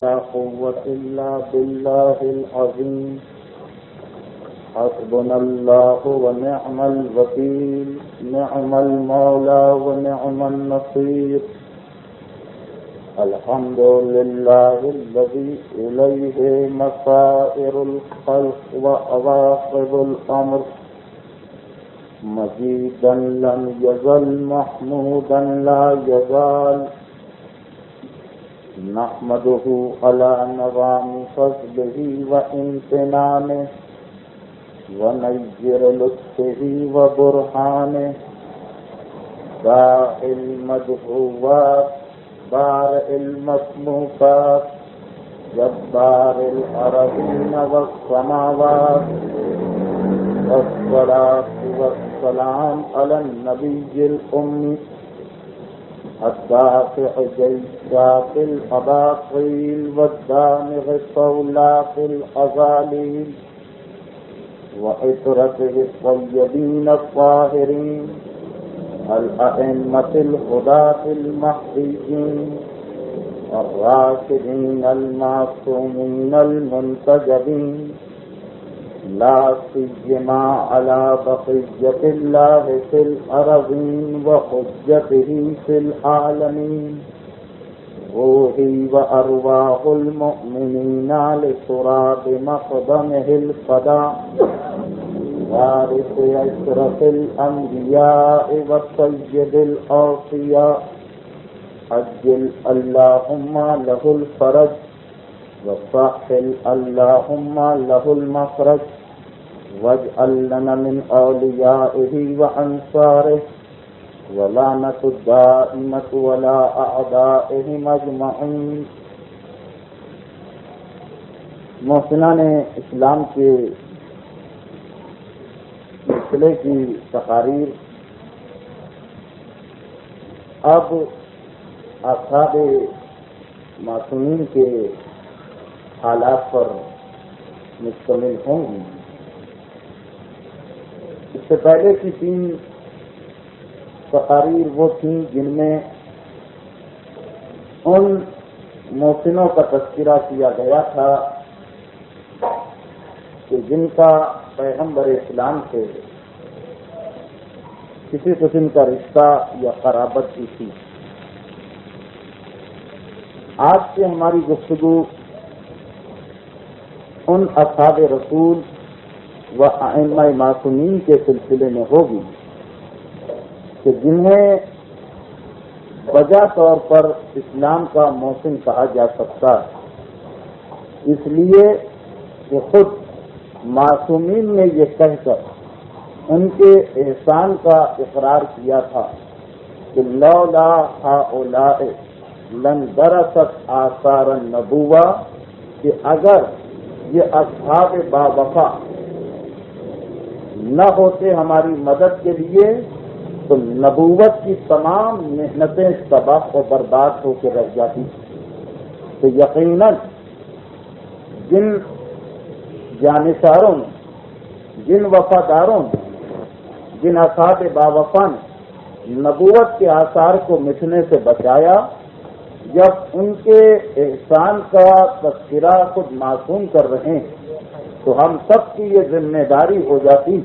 لا قوة إلا بالله العظيم حسبنا الله ونعم الوكيل نعم المولى ونعم النصير الحمد لله الذي إليه مصائر الخلق وعواقب الأمر مجيدا لم يزل محمودا لا يزال نحمده على نظام فضله وامتنانه ونير لطفه وبرهانه داعي المدعوات بارئ المصنوفات جبار الأرضين والسماوات والصلاة والسلام على النبي الأمي الدافع جيشات الأباطيل والدامغ صولاق الأغاليل وعطرته الطيبين الطاهرين الأئمة الهداة المهديين الراشدين المعصومين المنتجبين لا سيما على بقية الله في الأرضين وحجته في العالمين روحي وأرواح المؤمنين لتراب مقدمه الفداء وارث أشرف الأنبياء وسيد الأوصياء عجل اللهم له الفرج وسهل اللهم له المخرج واجعل لنا من أوليائه وأنصاره ولعنة الدائمة ولا أعدائهم أجمعين. محسنان اسلام کے سلسلے کی تقاریر اب اصحاب معصومین کے حالات پر مشتمل ہوں گی. اس سے پہلے کی 3 تقاریر وہ تھیں جن میں ان محسنوں کا تذکرہ کیا گیا تھا کہ جن کا پیغمبر اسلام سے کسی قسم کا رشتہ یا قرابت کی تھی. آج سے ہماری گفتگو ان اصحاب رسول و ائمہ معصومین کے سلسلے میں ہوگی کہ جنہیں وجہ طور پر اسلام کا محسن کہا جا سکتا ہے، اس لیے کہ خود معصومین نے یہ کہہ کر ان کے احسان کا اقرار کیا تھا کہ لولا ہؤلاء لن درست آثار النبوہ، کہ اگر یہ اصحاب باوفا نہ ہوتے ہماری مدد کے لیے تو نبوت کی تمام محنتیں تباہ و برباد ہو کے رہ جاتی. تو یقیناً جن جانثاروں نے، جن وفاداروں نے، جن اصحاب باوفا نے نبوت کے آثار کو مٹنے سے بچایا، جب ان کے احسان کا تذکرہ خود معصوم کر رہے ہیں تو ہم سب کی یہ ذمہ داری ہو جاتی،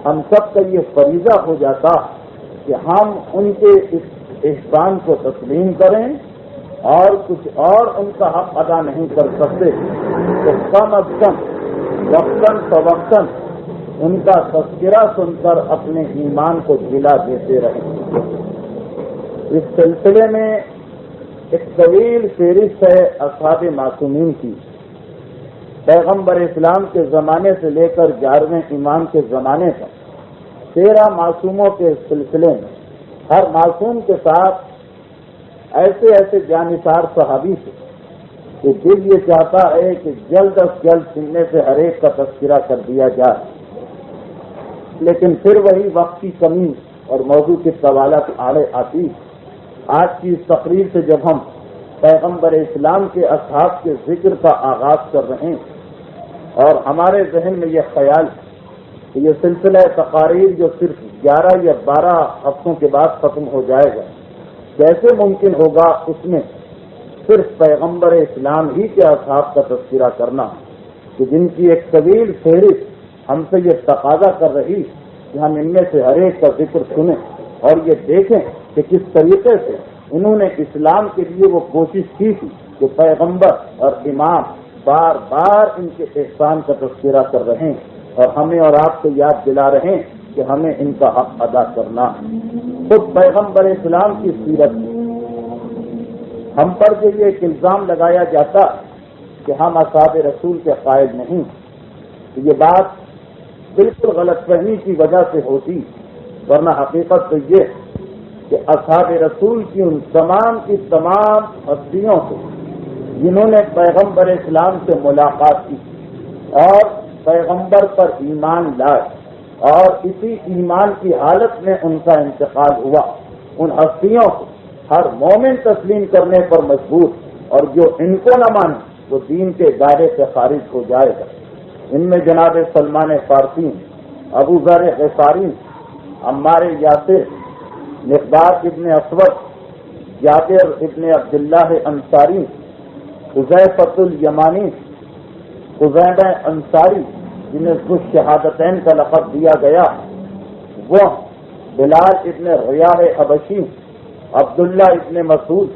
ہم سب کا یہ فریضہ ہو جاتا کہ ہم ان کے اس احسان کو تسلیم کریں، اور کچھ اور ان کا حق ادا نہیں کر سکتے تو کم از کم وقتاً فوقتاً ان کا تذکرہ سن کر اپنے ایمان کو جلا دیتے رہیں. اس سلسلے میں ایک طویل فہرست ہے اصحاب معصومین کی. پیغمبر اسلام کے زمانے سے لے کر 11ویں امام کے زمانے تک 13 معصوموں کے سلسلے میں ہر معصوم کے ساتھ ایسے ایسے جانثار صحابی تھے کہ دل یہ چاہتا ہے کہ جلد از جلد سننے سے ہر ایک کا تذکرہ کر دیا جائے، لیکن پھر وہی وقت کی کمی اور موضوع کی طوالت آڑے آتی. آج کی اس تقریر سے جب ہم پیغمبر اسلام کے اصحاب کے ذکر کا آغاز کر رہے ہیں اور ہمارے ذہن میں یہ خیال کہ یہ سلسلہ تقاریر جو صرف 11 یا 12 ہفتوں کے بعد ختم ہو جائے گا، کیسے ممکن ہوگا اس میں صرف پیغمبر اسلام ہی کے اصحاب کا تذکرہ کرنا کہ جن کی ایک طویل فہرست ہم سے یہ تقاضا کر رہی کہ ہم ان میں سے ہر ایک کا ذکر سنیں اور یہ دیکھیں کہ کس طریقے سے انہوں نے اسلام کے لیے وہ کوشش کی تھی کہ پیغمبر اور امام بار بار ان کے احسان کا تذکرہ کر رہے ہیں اور ہمیں اور آپ کو یاد دلا رہے ہیں کہ ہمیں ان کا حق ادا کرنا ہے۔ خود پیغمبر اسلام کی سیرت میں ہم پر جو یہ ایک الزام لگایا جاتا کہ ہم اصحاب رسول کے قائد نہیں، یہ بات بالکل غلط فہمی کی وجہ سے ہوتی، ورنہ حقیقت تو یہ کہ اصحاب رسول کی ان تمام کی تمام ہستیوں سے جنہوں نے پیغمبر اسلام سے ملاقات کی اور پیغمبر پر ایمان لائے اور اسی ایمان کی حالت میں ان کا انتقال ہوا، ان ہستیوں کو ہر مومن تسلیم کرنے پر مجبور، اور جو ان کو نہ مانے وہ دین کے دائرے سے خارج ہو جائے گا۔ ان میں جناب سلمان فارسی، ابو ذر غفاری، عمار یاسر، مقداد ابن اسود، جابر ابن عبداللہ انصاری، حذیفۃ الیمانی، خزیمہ انصاری جنہیں ذو الشہادتین کا لقب دیا گیا، وہ بلال ابن ریاح حبشی، عبداللہ ابن مسعود،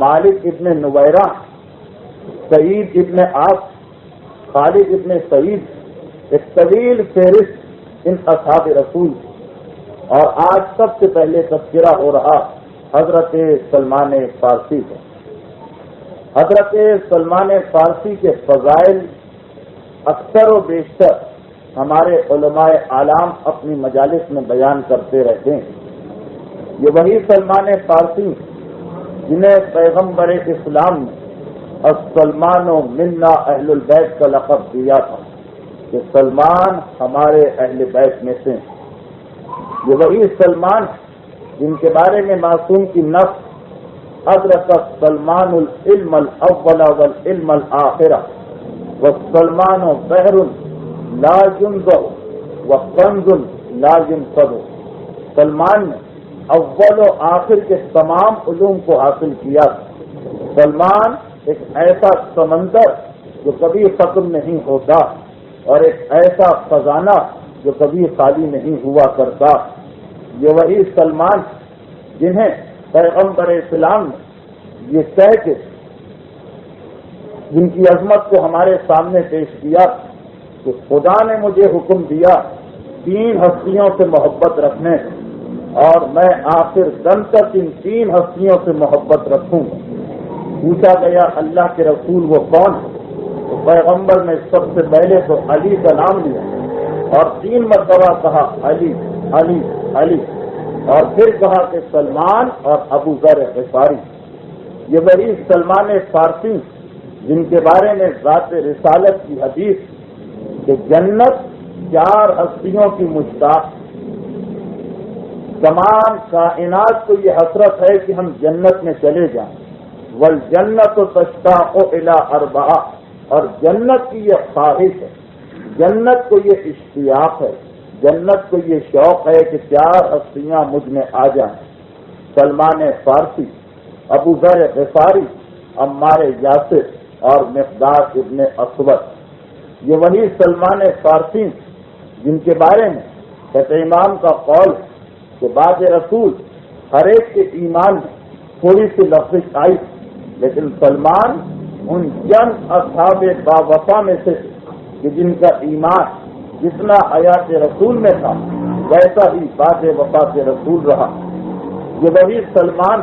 مالک ابن نویرہ، سعید ابن عاص، خالد ابن سعید، ایک طویل فہرست ان اصحاب رسول، اور آج سب سے پہلے تذکرہ ہو رہا حضرت سلمان فارسی کا۔ حضرت سلمان فارسی کے فضائل اکثر و بیشتر ہمارے علماء اعلام اپنی مجالس میں بیان کرتے رہتے ہیں۔ یہ وہی سلمان فارسی جنہیں پیغمبر اسلام نے السلمان منا اہل البیت کا لقب دیا تھا کہ سلمان ہمارے اہل بیت میں سے ہیں۔ یہ وہی سلمان جن کے بارے میں معصوم کی نفس حضرت سلمان العلم الاول والعلم الآخرہ والسلمان بحر لا ينضح وکنز لا ينفد، سلمان نے اول و آخر کے تمام علوم کو حاصل کیا۔ سلمان ایک ایسا سمندر جو کبھی ختم نہیں ہوتا اور ایک ایسا خزانہ جو کبھی خالی نہیں ہوا کرتا۔ یہ وہی سلمان جنہیں پیغمبر اسلام نے یہ کہہ کے جن کی عظمت کو ہمارے سامنے پیش کیا کہ خدا نے مجھے حکم دیا 3 ہستیوں سے محبت رکھنے، اور میں آخر دم تک ان 3 ہستیوں سے محبت رکھوں۔ پوچھا گیا اللہ کے رسول وہ کون ہے؟ تو پیغمبر نے سب سے پہلے تو علی کا نام لیا اور 3 مرتبہ کہا علی علی علی، اور پھر کہا کہ سلمان اور ابو ذر غفاری۔ یہ وہی سلمان فارسی جن کے بارے میں ذات رسالت کی حدیث کہ جنت 4 ہستیوں کی مشتاق، تمام کائنات کو یہ حسرت ہے کہ ہم جنت میں چلے جائیں۔ والجنت تشتاق الی 4، اور جنت کی یہ خواہش ہے، جنت کو یہ اشتیاق ہے، جنت کو یہ شوق ہے کہ 4 ہستیاں مجھ میں آ جائیں۔ سلمان فارسی، ابو ذر غفاری، عمار یاسر اور مقداد ابن اسود۔ یہ وہی سلمان فارسی جن کے بارے میں حضرت امام کا قول کہ بعد رسول ہر ایک کے ایمان میں تھوڑی سی لفظ آئی، لیکن سلمان ان چند اصحاب باوفا میں سے کہ جن کا ایمان جتنا حیات رسول میں تھا ویسا ہی بعد وفات رسول رہا۔ یہ وہی سلمان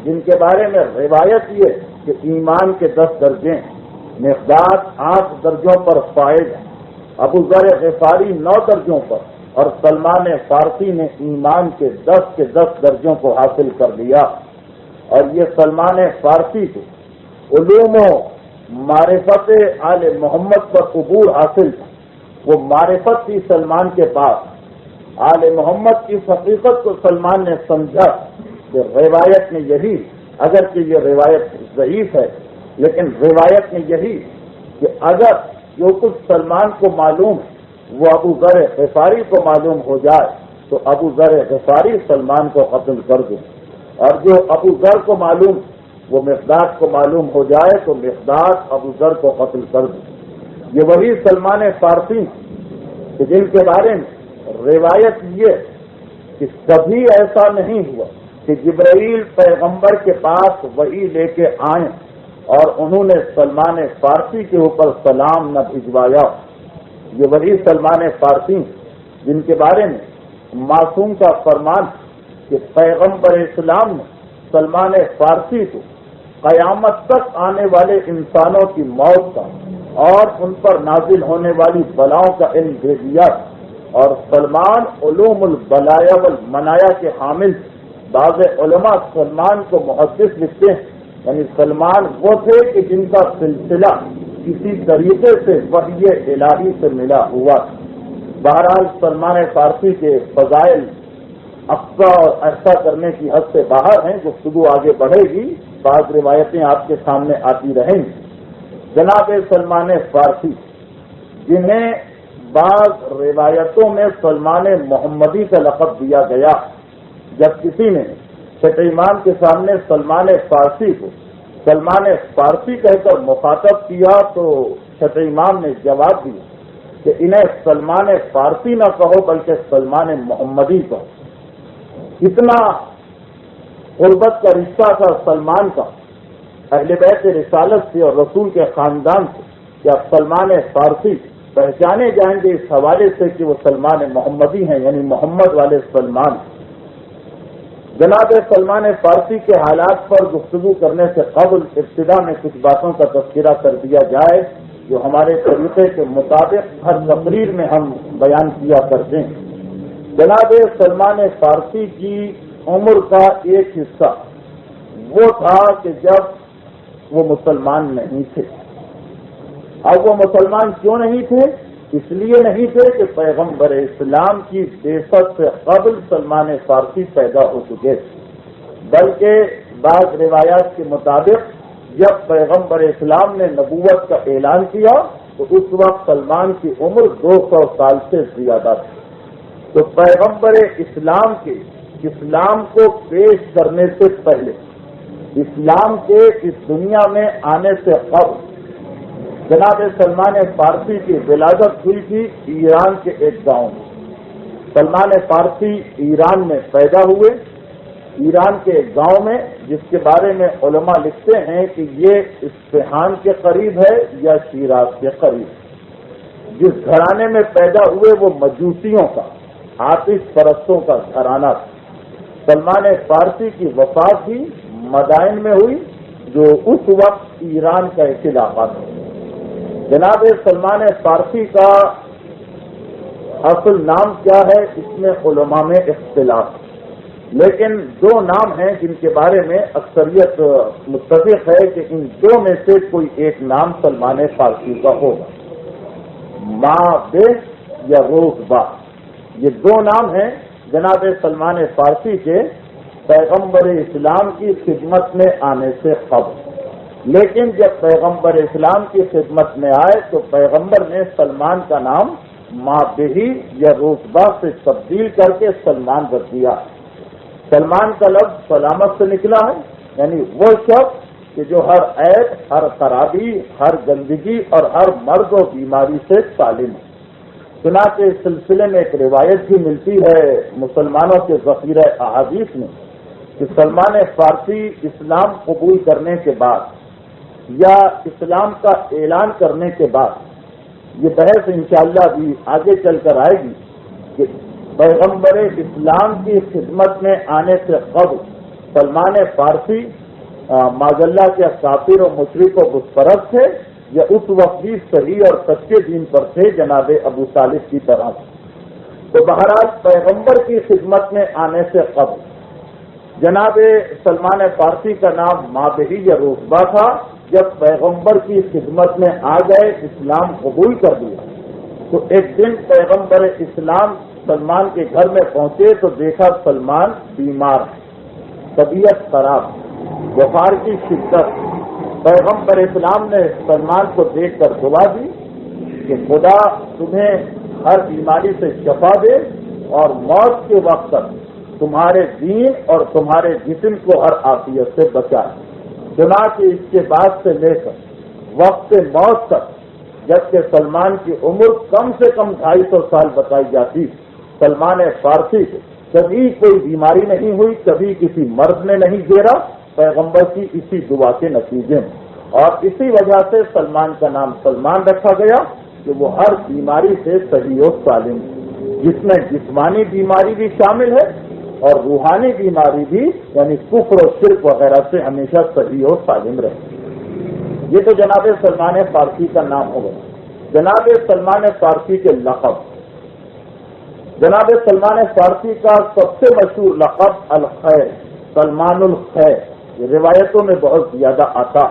جن کے بارے میں روایت یہ کہ ایمان کے 10 درجے، مقداد 8 درجوں پر فائز، ابو ذر غفاری 9 درجوں پر، اور سلمان فارسی نے ایمان کے 10 درجوں کو حاصل کر لیا۔ اور یہ سلمان فارسی کو علوم و معرفت آل محمد پر عبور حاصل تھا، وہ معرفت تھی سلمان کے پاس۔ آل محمد کی حقیقت کو سلمان نے سمجھا کہ روایت میں یہی، اگرچہ یہ روایت ضعیف ہے لیکن روایت میں یہی کہ اگر جو کچھ سلمان کو معلوم ہے وہ ابو ذر غفاری کو معلوم ہو جائے تو ابو ذر غفاری سلمان کو قتل کر دیں، اور جو ابو ذر کو معلوم وہ مقداد کو معلوم ہو جائے تو مقداد ابو ذر کو قتل کر دے۔ یہ وہی سلمان فارسی کہ جن کے بارے میں روایت یہ کہ کبھی ایسا نہیں ہوا کہ جبرائیل پیغمبر کے پاس وحی لے کے آئیں اور انہوں نے سلمان فارسی کے اوپر سلام نہ بھجوایا۔ یہ وہی سلمان فارسی جن کے بارے میں معصوم کا فرمان کہ پیغمبر اسلام نے سلمان فارسی کو قیامت تک آنے والے انسانوں کی موت کا اور ان پر نازل ہونے والی بلاؤں کا علم دے دیا، اور سلمان علوم البلایا والمنایا کے حامل۔ بعض علماء سلمان کو محدث لکھتے ہیں، یعنی سلمان وہ تھے کہ جن کا سلسلہ کسی طریقے سے وحی الہی سے ملا ہوا۔ بہرحال سلمان فارسی کے فضائل اقصا اور احصا کرنے کی حد سے باہر ہیں۔ گفتگو آگے بڑھے گی، بعض روایتیں آپ کے سامنے آتی رہیں گی۔ جناب سلمان فارسی جنہیں بعض روایتوں میں سلمان محمدی کا لقب دیا گیا، جب کسی نے چھٹے امام کے سامنے سلمان فارسی کو سلمان فارسی کہہ کر مخاطب کیا تو چھٹے امام نے جواب دیا کہ انہیں سلمان فارسی نہ کہو بلکہ سلمان محمدی کہو۔ اتنا قربت کا رشتہ تھا سلمان کا اہل بیت رسالت سے اور رسول کے خاندان سے کہ اب سلمان فارسی پہچانے جائیں گے اس حوالے سے کہ وہ سلمان محمدی ہیں، یعنی محمد والے سلمان۔ جناب سلمان فارسی کے حالات پر گفتگو کرنے سے قبل ابتدا میں کچھ باتوں کا تذکرہ کر دیا جائے جو ہمارے طریقے کے مطابق ہر تقریر میں ہم بیان کیا کرتے ہیں۔ جناب سلمان فارسی کی عمر کا ایک حصہ وہ تھا کہ جب وہ مسلمان نہیں تھے۔ اب وہ مسلمان کیوں نہیں تھے؟ اس لیے نہیں تھے کہ پیغمبر اسلام کی بعثت سے قبل سلمان فارسی پیدا ہو چکے، بلکہ بعض روایات کے مطابق جب پیغمبر اسلام نے نبوت کا اعلان کیا تو اس وقت سلمان کی عمر 200 سال سے زیادہ تھی۔ تو پیغمبر اسلام کے اسلام کو پیش کرنے سے پہلے، اسلام کے اس دنیا میں آنے سے قبل جناب سلمان فارسی کی ولادت ہوئی تھی ایران کے ایک گاؤں میں۔ سلمان فارسی ایران میں پیدا ہوئے، ایران کے ایک گاؤں میں، جس کے بارے میں علماء لکھتے ہیں کہ یہ اصفہان کے قریب ہے یا شیراز کے قریب۔ جس گھرانے میں پیدا ہوئے وہ مجوسیوں کا، آتش پرستوں کا گھرانہ تھا۔ سلمان فارسی کی وفات بھی مدائن میں ہوئی جو اس وقت ایران کا ایک علاقہ تھا۔ جناب سلمان فارسی کا اصل نام کیا ہے اس میں علماء میں اختلاف، لیکن دو نام ہیں جن کے بارے میں اکثریت متفق ہے کہ ان دو میں سے کوئی ایک نام سلمان فارسی کا ہوگا، ماں بے یا روز با۔ یہ دو نام ہیں جناب سلمان فارسی کے پیغمبر اسلام کی خدمت میں آنے سے قبل۔ لیکن جب پیغمبر اسلام کی خدمت میں آئے تو پیغمبر نے سلمان کا نام مابہی یا روزبا سے تبدیل کر کے سلمان رکھ دیا۔ سلمان کا لفظ سلامت سے نکلا ہے، یعنی وہ شخص کہ جو ہر عیب، ہر خرابی، ہر گندگی اور ہر مرض و بیماری سے سالم ہے۔ چنانچہ اس سلسلے میں ایک روایت بھی ملتی ہے مسلمانوں کے ذخیرہ احادیث میں کہ سلمان فارسی اسلام قبول کرنے کے بعد یا اسلام کا اعلان کرنے کے بعد، یہ بحث انشاءاللہ بھی آگے چل کر آئے گی کہ پیغمبر اسلام کی خدمت میں آنے سے قبل سلمان فارسی معذاللہ کے کافر و مشرک و بت پرست تھے یا اس وقت بھی صحیح اور سچے دین پر تھے جناب ابو طالب کی طرح۔ تو بہرحال پیغمبر کی خدمت میں آنے سے قبل جناب سلمان فارسی کا نام مابہی یا روزبا تھا۔ جب پیغمبر کی خدمت میں آ گئے، اسلام قبول کر دیا، تو ایک دن پیغمبر اسلام سلمان کے گھر میں پہنچے تو دیکھا سلمان بیمار ہے، طبیعت خراب، بخار کی شدت۔ پیغمبر اسلام نے سلمان کو دیکھ کر دعا دی کہ خدا تمہیں ہر بیماری سے شفا دے اور موت کے وقت تک تمہارے دین اور تمہارے جسم کو ہر عافیت سے بچائے۔ چنانچہ اس کے بعد سے لے کر وقت موت تک، جبکہ سلمان کی عمر کم سے کم 250 سال بتائی جاتی، سلمان فارسی کو کبھی کوئی بیماری نہیں ہوئی، کبھی کسی مرض نے نہیں گھیرا، پیغمبر کی اسی دعا کے نتیجے میں، اور اسی وجہ سے سلمان کا نام سلمان رکھا گیا کہ وہ ہر بیماری سے صحیح و سالم، جس میں جسمانی بیماری بھی شامل ہے اور روحانی بیماری بھی، یعنی کفر و شرک وغیرہ سے ہمیشہ صحیح و سالم رہے۔ یہ تو جناب سلمان فارسی کا نام ہوگا۔ جناب سلمان فارسی کے لقب، جناب سلمان فارسی کا سب سے مشہور لقب الخیر، سلمان الخیر، یہ روایتوں میں بہت زیادہ آتا۔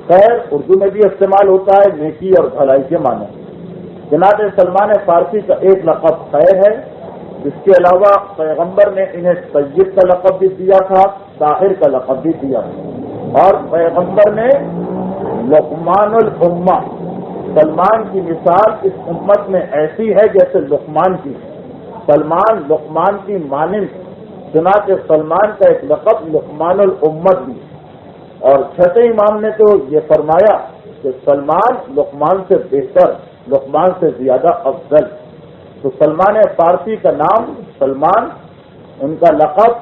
خیر اردو میں بھی استعمال ہوتا ہے، نیکی اور بھلائی کے معنی۔ جناب سلمان فارسی کا ایک لقب خیر ہے، اس کے علاوہ پیغمبر نے انہیں سید کا لقب بھی دیا تھا، طاہر کا لقب بھی دیا تھا، اور پیغمبر نے لقمان الامہ، سلمان کی مثال اس امت میں ایسی ہے جیسے لقمان کی، سلمان لقمان کی مانند، چنانچہ سلمان کا ایک لقب لقمان الامت بھی، اور چھٹے امام نے تو یہ فرمایا کہ سلمان لقمان سے بہتر، لقمان سے زیادہ افضل۔ تو سلمان فارسی کا نام سلمان، ان کا لقب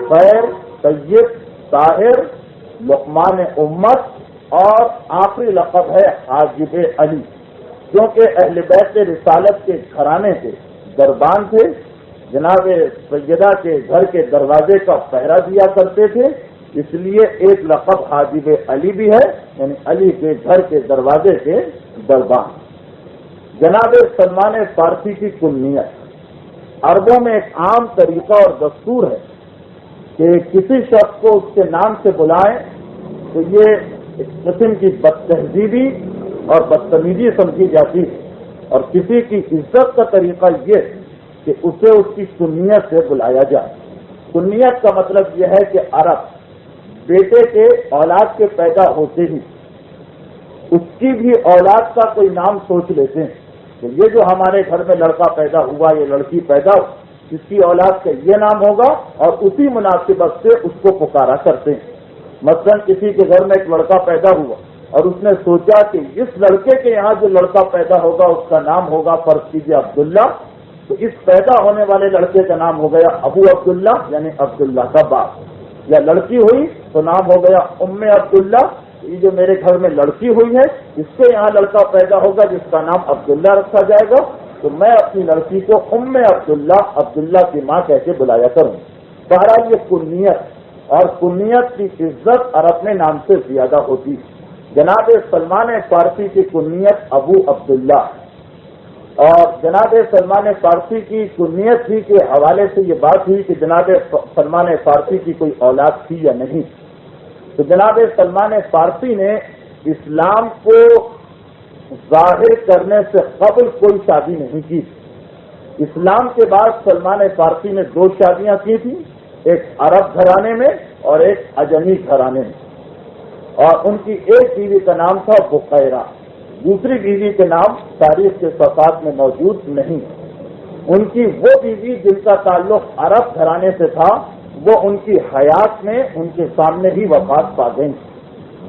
خیر، سید، طاہر، لقمان امت، اور آخری لقب ہے حاجب علی، کیونکہ اہل بیت رسالت کے گھرانے کے دربان تھے، جناب سیدہ کے گھر کے دروازے کا پہرا دیا کرتے تھے، اس لیے ایک لقب حاجب علی بھی ہے، یعنی علی کے گھر کے دروازے کے دربان۔ جناب سلمان فارسی کی کنیت، عربوں میں ایک عام طریقہ اور دستور ہے کہ کسی شخص کو اس کے نام سے بلائیں تو یہ ایک قسم کی بدتہذیبی اور بدتمیزی سمجھی جاتی ہے، اور کسی کی عزت کا طریقہ یہ کہ اسے اس کی کنیت سے بلایا جائے۔ کنیت کا مطلب یہ ہے کہ عرب بیٹے کے اولاد کے پیدا ہوتے ہی اس کی بھی اولاد کا کوئی نام سوچ لیتے ہیں کہ یہ جو ہمارے گھر میں لڑکا پیدا ہوا، یہ لڑکی پیدا ہو، اس کی اولاد کا یہ نام ہوگا، اور اسی مناسبت سے اس کو پکارا کرتے ہیں۔ مثلا کسی کے گھر میں ایک لڑکا پیدا ہوا اور اس نے سوچا کہ اس لڑکے کے یہاں جو لڑکا پیدا ہوگا اس کا نام ہوگا فرض کیجیے عبداللہ، تو اس پیدا ہونے والے لڑکے کا نام ہو گیا ابو عبداللہ، یعنی عبداللہ کا باپ، یا لڑکی ہوئی تو نام ہو گیا ام عبداللہ، یہ جو میرے گھر میں لڑکی ہوئی ہے اس کے یہاں لڑکا پیدا ہوگا جس کا نام عبداللہ رکھا جائے گا، تو میں اپنی لڑکی کو ام عبداللہ، عبداللہ کی ماں کہہ کے بلایا کروں۔ بہرحال یہ کنیت، اور کنیت کی عزت عرب میں نام سے زیادہ ہوتی۔ جناب سلمان فارسی کی کنیت ابو عبداللہ، اور جناب سلمان فارسی کی کنیت ہی کے حوالے سے یہ بات ہوئی کہ جناب سلمان فارسی کی کوئی اولاد تھی یا نہیں، تو جناب سلمان فارسی نے اسلام کو ظاہر کرنے سے قبل کوئی شادی نہیں کی۔ اسلام کے بعد سلمان فارسی نے 2 شادیاں کی تھیں، ایک عرب گھرانے میں اور ایک اجمی گھرانے میں، اور ان کی ایک بیوی کا نام تھا بقیرہ، دوسری بیوی کے نام تاریخ کے صفحات میں موجود نہیں۔ ان کی وہ بیوی جن کا تعلق عرب گھرانے سے تھا وہ ان کی حیات میں ان کے سامنے ہی وفات پا گئی،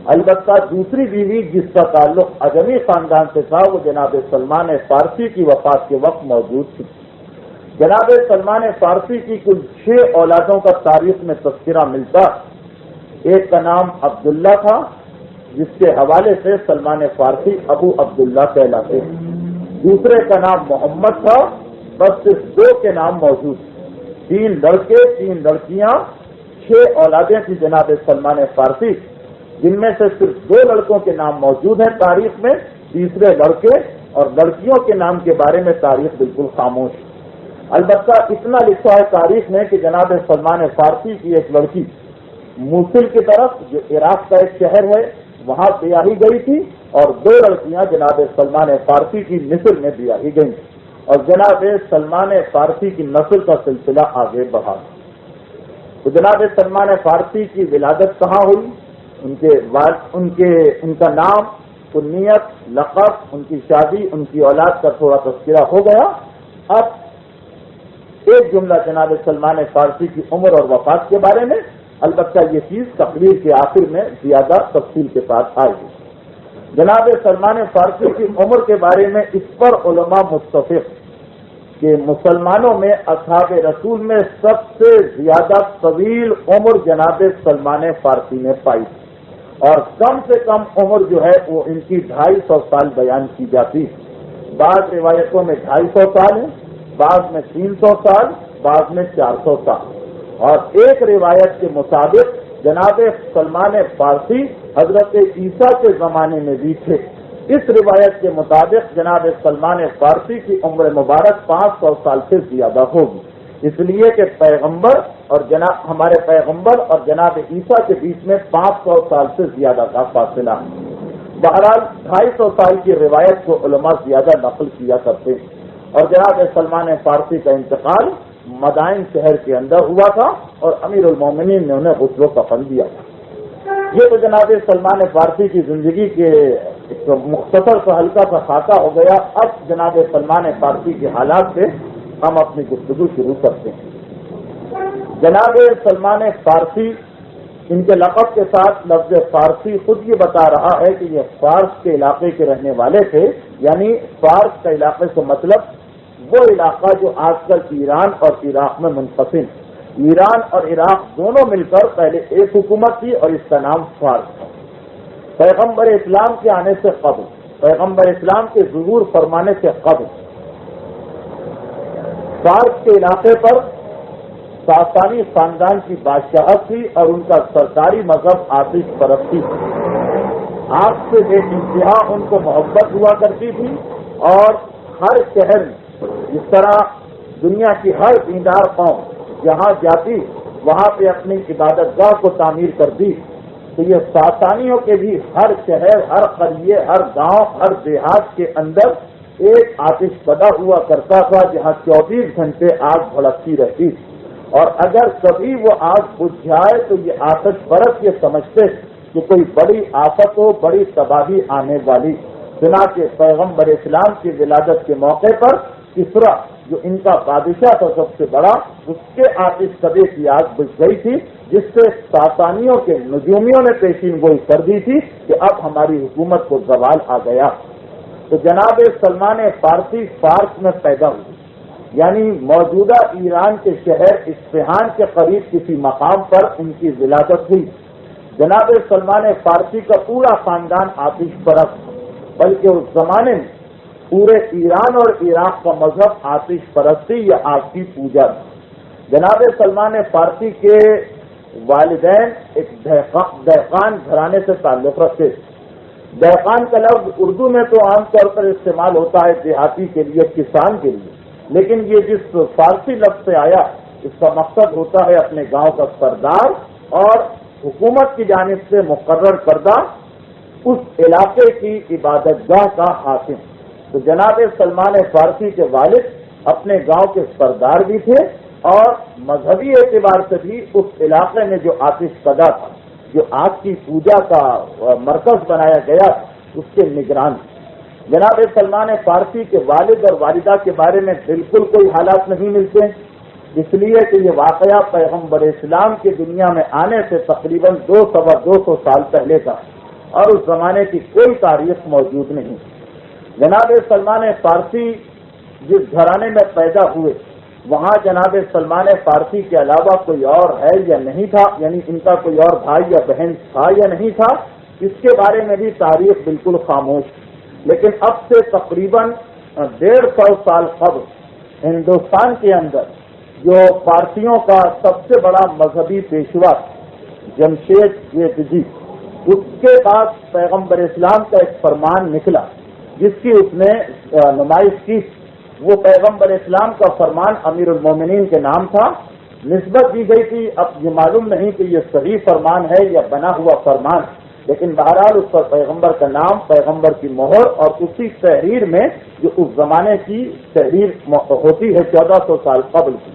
البتہ دوسری بیوی جس کا تعلق اجمی خاندان سے تھا وہ جناب سلمان فارسی کی وفات کے وقت موجود تھی۔ جناب سلمان فارسی کی کل 6 اولادوں کا تاریخ میں تذکرہ ملتا، ایک کا نام عبداللہ تھا جس کے حوالے سے سلمان فارسی ابو عبداللہ کہلاتے، دوسرے کا نام محمد تھا، بس صرف 2 کے نام موجود، 3 لڑکے 3 لڑکیاں، 6 اولادیں تھی جناب سلمان فارسی، جن میں سے صرف 2 لڑکوں کے نام موجود ہیں تاریخ میں، تیسرے لڑکے اور لڑکیوں کے نام کے بارے میں تاریخ بالکل خاموش۔ البتہ اتنا لکھا ہے تاریخ میں کہ جناب سلمان فارسی کی ایک لڑکی موصل کی طرف، جو عراق کا ایک شہر ہے، وہاں بیاہی گئی تھی، اور 2 لڑکیاں جناب سلمان فارسی کی مصر میں بیاہی گئیں، اور جناب سلمان فارسی کی نسل کا سلسلہ آگے بڑھا۔ تو جناب سلمان فارسی کی ولادت کہاں ہوئی، ان کا نام، کنیت، لقب، ان کی شادی، ان کی اولاد کا تھوڑا تذکرہ ہو گیا۔ اب ایک جملہ جناب سلمان فارسی کی عمر اور وفات کے بارے میں، البتہ یہ چیز تقریر کے آخر میں زیادہ تفصیل کے ساتھ آئے گی۔ جناب سلمان فارسی کی عمر کے بارے میں اس پر علماء متفق کہ مسلمانوں میں اصحاب رسول میں سب سے زیادہ طویل عمر جناب سلمان فارسی نے پائی، اور کم سے کم عمر جو ہے وہ ان کی 250 سال بیان کی جاتی ہے۔ بعض روایتوں میں 250 سال ہے، بعض میں 300 سال، بعض میں 400 سال، اور ایک روایت کے مطابق جناب سلمان فارسی حضرت عیسیٰ کے زمانے میں بھی تھے۔ اس روایت کے مطابق جناب سلمان فارسی کی عمر مبارک 500 سال سے زیادہ ہوگی، اس لیے کہ پیغمبر اور ہمارے پیغمبر اور جناب عیسیٰ کے بیچ میں 500 سال سے زیادہ کا فاصلہ ہے۔ بہرحال 250 سال کی روایت کو علماء زیادہ نقل کیا کرتے ہیں، اور جناب سلمان فارسی کا انتقال مدائن شہر کے اندر ہوا تھا اور امیر المومنین نے انہیں غسل و کفن دیا تھا۔ یہ تو جناب سلمان فارسی کی زندگی کے ایک مختصر سا ہلکا سا خاکہ ہو گیا۔ اب جناب سلمان فارسی کے حالات سے ہم اپنی گفتگو شروع کرتے ہیں۔ جناب سلمان فارسی، ان کے لقب کے ساتھ لفظ فارسی خود یہ بتا رہا ہے کہ یہ فارس کے علاقے کے رہنے والے تھے، یعنی فارس کا علاقے سے مطلب وہ علاقہ جو آج کل ایران اور عراق میں منقسم، ایران اور عراق دونوں مل کر پہلے ایک حکومت تھی اور اس کا نام فارس تھا۔ پیغمبر اسلام کے آنے سے قبل، پیغمبر اسلام کے ظہور فرمانے سے قبل فارس کے علاقے پر ساسانی خاندان کی بادشاہت تھی اور ان کا سرکاری مذہب آتش پرستی تھی۔ آگ سے بے انتہا ان کو محبت ہوا کرتی تھی، اور ہر شہر میں جس طرح دنیا کی ہر دیندار قوم جہاں جاتی وہاں پہ اپنی عبادت گاہ کو تعمیر کرتی، تو یہ ساسانیوں کے بھی ہر شہر، ہر قریے، ہر گاؤں، ہر دیہات کے اندر ایک آتش پدا ہوا کرتا تھا جہاں 24 گھنٹے آگ بھڑکتی رہتی، اور اگر کبھی وہ آگ بجھ جائے تو یہ آتش پرست یہ سمجھتے کہ کوئی بڑی آفت ہو، بڑی تباہی آنے والی۔ چنانچہ پیغمبر اسلام کی ولادت کے موقع پر کسرا جو ان کا بادشاہ تھا سب سے بڑا، اس کے آتش کدے کی آگ بجھ گئی تھی، جس سے ساسانیوں کے نجومیوں نے پیشین گوئی کر دی تھی کہ اب ہماری حکومت کو زوال آ گیا۔ تو جناب سلمان فارسی فارس میں پیدا ہوئے، یعنی موجودہ ایران کے شہر اصفہان کے قریب کسی مقام پر ان کی ولادت ہوئی۔ جناب سلمان فارسی کا پورا خاندان آتش پرست، بلکہ اس زمانے میں پورے ایران اور عراق کا مذہب آتش پرستی یا آگ کی پوجا تھا۔ جناب سلمان فارسی کے والدین ایک دہقان گھرانے سے تعلق رکھتے تھے۔ دہقان کا لفظ اردو میں تو عام طور پر استعمال ہوتا ہے دیہاتی کے لیے، کسان کے لیے، لیکن یہ جس فارسی لفظ سے آیا اس کا مقصد ہوتا ہے اپنے گاؤں کا سردار اور حکومت کی جانب سے مقرر کردہ اس علاقے کی عبادت گاہ کا حاکم۔ تو جناب سلمان فارسی کے والد اپنے گاؤں کے سردار بھی تھے، اور مذہبی اعتبار سے بھی اس علاقے میں جو آتش پدا تھا، جو آگ کی پوجا کا مرکز بنایا گیا، اس کے نگران۔ جناب سلمان فارسی کے والد اور والدہ کے بارے میں بالکل کوئی حالات نہیں ملتے، اس لیے کہ یہ واقعہ پیغمبر اسلام کی دنیا میں آنے سے تقریباً 200 سال پہلے کا، اور اس زمانے کی کوئی تاریخ موجود نہیں۔ جناب سلمان فارسی جس گھرانے میں پیدا ہوئے وہاں جناب سلمان فارسی کے علاوہ کوئی اور ہے یا نہیں تھا، یعنی ان کا کوئی اور بھائی یا بہن تھا یا نہیں تھا، اس کے بارے میں بھی تاریخ بالکل خاموش۔ لیکن اب سے تقریباً 150 سال قبل ہندوستان کے اندر جو فارسیوں کا سب سے بڑا مذہبی پیشوا جمشید جی، اس کے بعد پیغمبر اسلام کا ایک فرمان نکلا جس کی اس نے نمائش کی۔ وہ پیغمبر اسلام کا فرمان امیر المومنین کے نام تھا، نسبت دی گئی تھی۔ اب یہ معلوم نہیں کہ یہ صحیح فرمان ہے یا بنا ہوا فرمان، لیکن بہرحال اس پر پیغمبر کا نام، پیغمبر کی مہر، اور اسی تحریر میں جو اس زمانے کی تحریر ہوتی ہے 1400 سال قبل کی،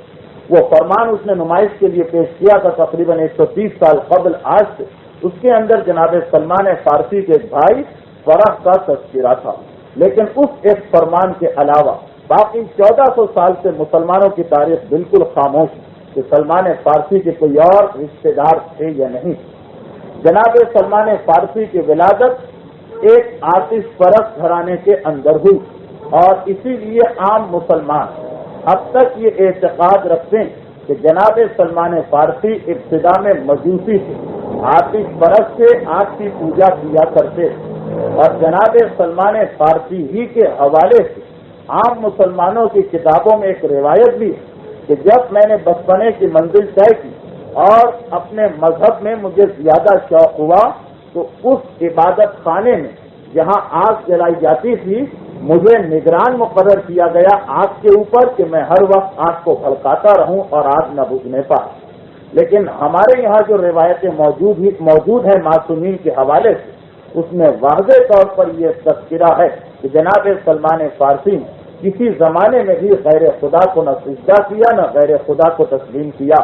وہ فرمان اس نے نمائش کے لیے پیش کیا تھا تقریباً 130 سال قبل آج سے۔ اس کے اندر جناب سلمان فارسی کے بھائی فرح کا تذکرہ تھا، لیکن اس ایک فرمان کے علاوہ باقی 1400 سال سے مسلمانوں کی تاریخ بالکل خاموش ہے۔ کہ سلمان فارسی کے کوئی اور رشتے دار تھے یا نہیں۔ جناب سلمان فارسی کی ولادت ایک آتش پرست گھرانے کے اندر ہوئی، اور اسی لیے عام مسلمان اب تک یہ اعتقاد رکھتے ہیں کہ جناب سلمان فارسی ابتدا میں مجوسی تھے، آتش پرست سے آگ کی پوجا کیا کرتے، اور جناب سلمان فارسی ہی کے حوالے سے عام مسلمانوں کی کتابوں میں ایک روایت بھی ہے کہ جب میں نے بچپنے کی منزل طے کی اور اپنے مذہب میں مجھے زیادہ شوق ہوا تو اس عبادت خانے میں جہاں آگ جلائی جاتی تھی مجھے نگران مقرر کیا گیا آگ کے اوپر کہ میں ہر وقت آگ کو بھڑکاتا رہوں اور آگ نہ بجھنے پائے۔ لیکن ہمارے یہاں جو روایتیں موجود ہیں معصومین کے حوالے سے، اس میں واضح طور پر یہ تذکرہ ہے کہ جناب سلمان فارسی نے کسی زمانے میں بھی غیر خدا کو نہ سجدہ کیا نہ غیر خدا کو تسلیم کیا۔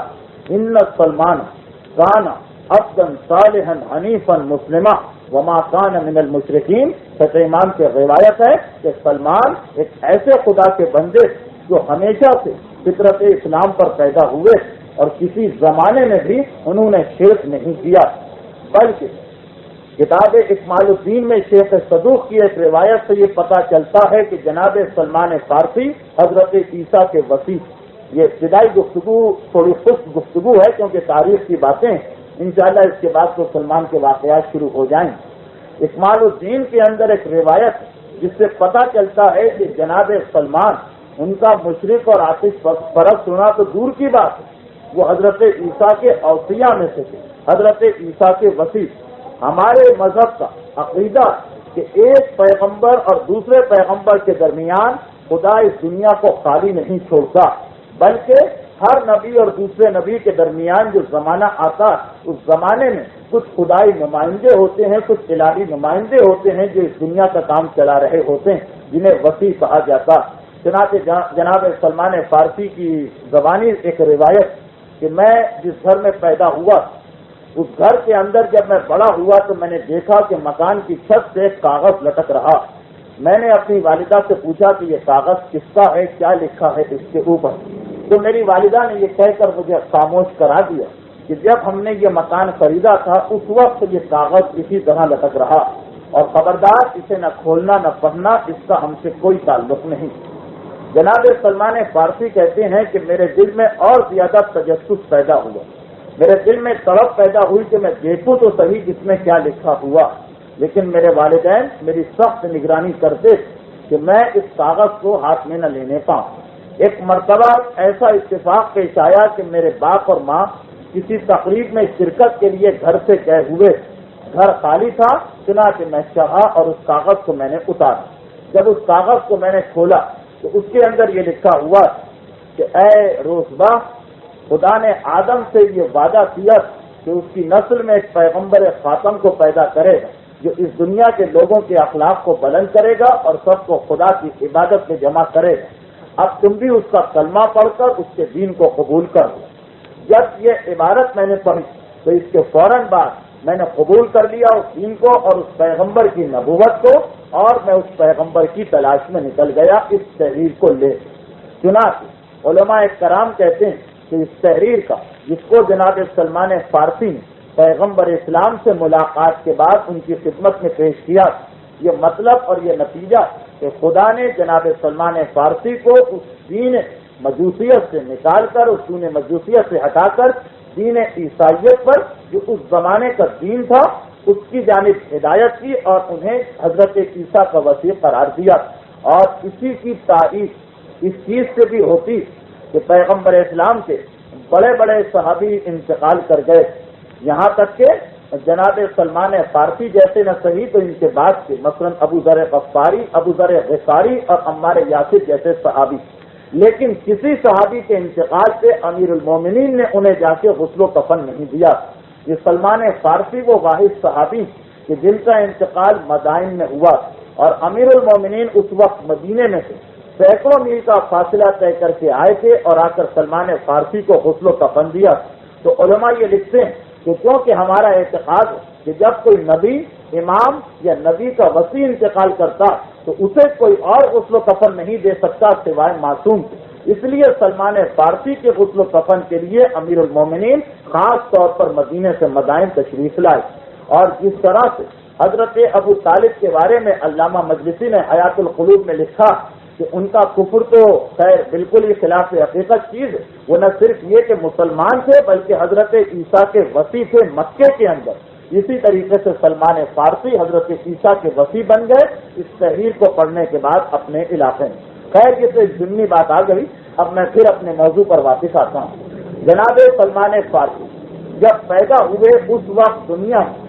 ان سلمان کان عبدا صالحا حنیفا مسلما وما کان من المشرکین، سچ امام سے روایت ہے کہ سلمان ایک ایسے خدا کے بندے جو ہمیشہ سے فطرت اسلام پر پیدا ہوئے اور کسی زمانے میں بھی انہوں نے شرک نہیں کیا، بلکہ کتاب اکمال الدین میں شیخ صدوق کی ایک روایت سے یہ پتہ چلتا ہے کہ جناب سلمان فارسی حضرت عیسیٰ کے وصی۔ یہ ابتدائی گفتگو تھوڑی خشک گفتگو ہے کیونکہ تاریخ کی باتیں انشاءاللہ اس کے بعد تو سلمان کے واقعات شروع ہو جائیں۔ اکمال الدین کے اندر ایک روایت جس سے پتہ چلتا ہے کہ جناب سلمان ان کا مشرک اور آتش پرست ہونا تو دور کی بات ہے، وہ حضرت عیسیٰ کے اوصیاء میں سے تھے، حضرت عیسیٰ کے وصی۔ ہمارے مذہب کا عقیدہ کہ ایک پیغمبر اور دوسرے پیغمبر کے درمیان خدا اس دنیا کو خالی نہیں چھوڑتا، بلکہ ہر نبی اور دوسرے نبی کے درمیان جو زمانہ آتا اس زمانے میں کچھ خدائی نمائندے ہوتے ہیں، کچھ الہی نمائندے ہوتے ہیں جو اس دنیا کا کام چلا رہے ہوتے ہیں، جنہیں وصی کہا جاتا۔ چنانچہ جناب سلمان فارسی کی زبانی ایک روایت کہ میں جس گھر میں پیدا ہوا اس گھر کے اندر جب میں بڑا ہوا تو میں نے دیکھا کہ مکان کی چھت سے ایک کاغذ لٹک رہا۔ میں نے اپنی والدہ سے پوچھا کہ یہ کاغذ کس کا ہے، کیا لکھا ہے اس کے اوپر، تو میری والدہ نے یہ کہہ کر مجھے خاموش کرا دیا کہ جب ہم نے یہ مکان خریدا تھا اس وقت یہ کاغذ اسی طرح لٹک رہا، اور خبردار اسے نہ کھولنا نہ پڑھنا، اس کا ہم سے کوئی تعلق نہیں۔ جناب سلمان فارسی کہتے ہیں کہ میرے دل میں اور زیادہ تجسس پیدا ہوا، میرے دل میں تڑپ پیدا ہوئی کہ میں دیکھوں تو صحیح اس میں کیا لکھا ہوا، لیکن میرے والدین میری سخت نگرانی کرتے کہ میں اس کاغذ کو ہاتھ میں نہ لینے پاؤں۔ ایک مرتبہ ایسا اتفاق پیش آیا کہ میرے باپ اور ماں کسی تقریب میں شرکت کے لیے گھر سے گئے ہوئے، گھر خالی تھا، چنانچہ میں چاہا اور اس کاغذ کو میں نے اتارا۔ جب اس کاغذ کو میں نے کھولا تو اس کے اندر یہ لکھا ہوا کہ اے روزبہ، خدا نے آدم سے یہ وعدہ کیا کہ اس کی نسل میں ایک پیغمبر خاتم کو پیدا کرے گا جو اس دنیا کے لوگوں کے اخلاق کو بلند کرے گا اور سب کو خدا کی عبادت میں جمع کرے گا۔ اب تم بھی اس کا کلمہ پڑھ کر اس کے دین کو قبول کر دو۔ جب یہ عبارت میں نے پڑھی تو اس کے فوراً بعد میں نے قبول کر لیا اس دین کو اور اس پیغمبر کی نبوت کو، اور میں اس پیغمبر کی تلاش میں نکل گیا اس تحریر کو لے۔ چنانچہ علماء کرام کہتے ہیں کہ اس تحریر کا جس کو جناب سلمان فارسی نے پیغمبر اسلام سے ملاقات کے بعد ان کی خدمت میں پیش کیا، یہ مطلب اور یہ نتیجہ کہ خدا نے جناب سلمان فارسی کو اس دین مجوسیت سے نکال کر، اس دین مجوسیت سے ہٹا کر دین عیسائیت پر جو اس زمانے کا دین تھا اس کی جانب ہدایت کی اور انہیں حضرت عیسیٰ کا وصی قرار دیا۔ اور اسی کی تائید اس چیز سے بھی ہوتی کہ پیغمبر اسلام کے بڑے بڑے صحابی انتقال کر گئے، یہاں تک کہ جناب سلمان فارسی جیسے نہ صحیح تو ان کے بعد سے مثلا ابو ذر غفاری، ابو ذر غفاری اور عمار یاسر جیسے صحابی، لیکن کسی صحابی کے انتقال سے امیر المومنین نے انہیں جا کے غسل و کفن نہیں دیا۔ یہ سلمان فارسی وہ واحد صحابی کہ جن کا انتقال مدائن میں ہوا، اور امیر المومنین اس وقت مدینے میں تھے، سینکڑوں میل کا فاصلہ طے کر کے آئے تھے اور آ کر سلمان فارسی کو غسل و کفن دیا۔ تو علماء یہ لکھتے ہیں کہ کیونکہ ہمارا اعتقاد ہے کہ جب کوئی نبی، امام یا نبی کا وصی انتقال کرتا تو اسے کوئی اور غسل و کفن نہیں دے سکتا سوائے معصوم کے، اس لیے سلمان فارسی کے غسل و کفن کے لیے امیر المومنین خاص طور پر مدینے سے مدائن تشریف لائے، اور جس طرح سے حضرت ابو طالب کے بارے میں علامہ مجلسی نے حیات القلوب میں لکھا کہ ان کا کفر تو خیر بالکل ہی خلاف حقیقت چیز ہے، وہ نہ صرف یہ کہ مسلمان تھے بلکہ حضرت عیسیٰ کے وصی تھے مکے کے اندر، اسی طریقے سے سلمان فارسی حضرت عیسیٰ کے وصی بن گئے اس تحریر کو پڑھنے کے بعد اپنے علاقے میں۔ خیر یہ تو ایک ضمنی بات آ گئی، اب میں پھر اپنے موضوع پر واپس آتا ہوں۔ جناب سلمان فارسی جب پیدا ہوئے اس وقت دنیا میں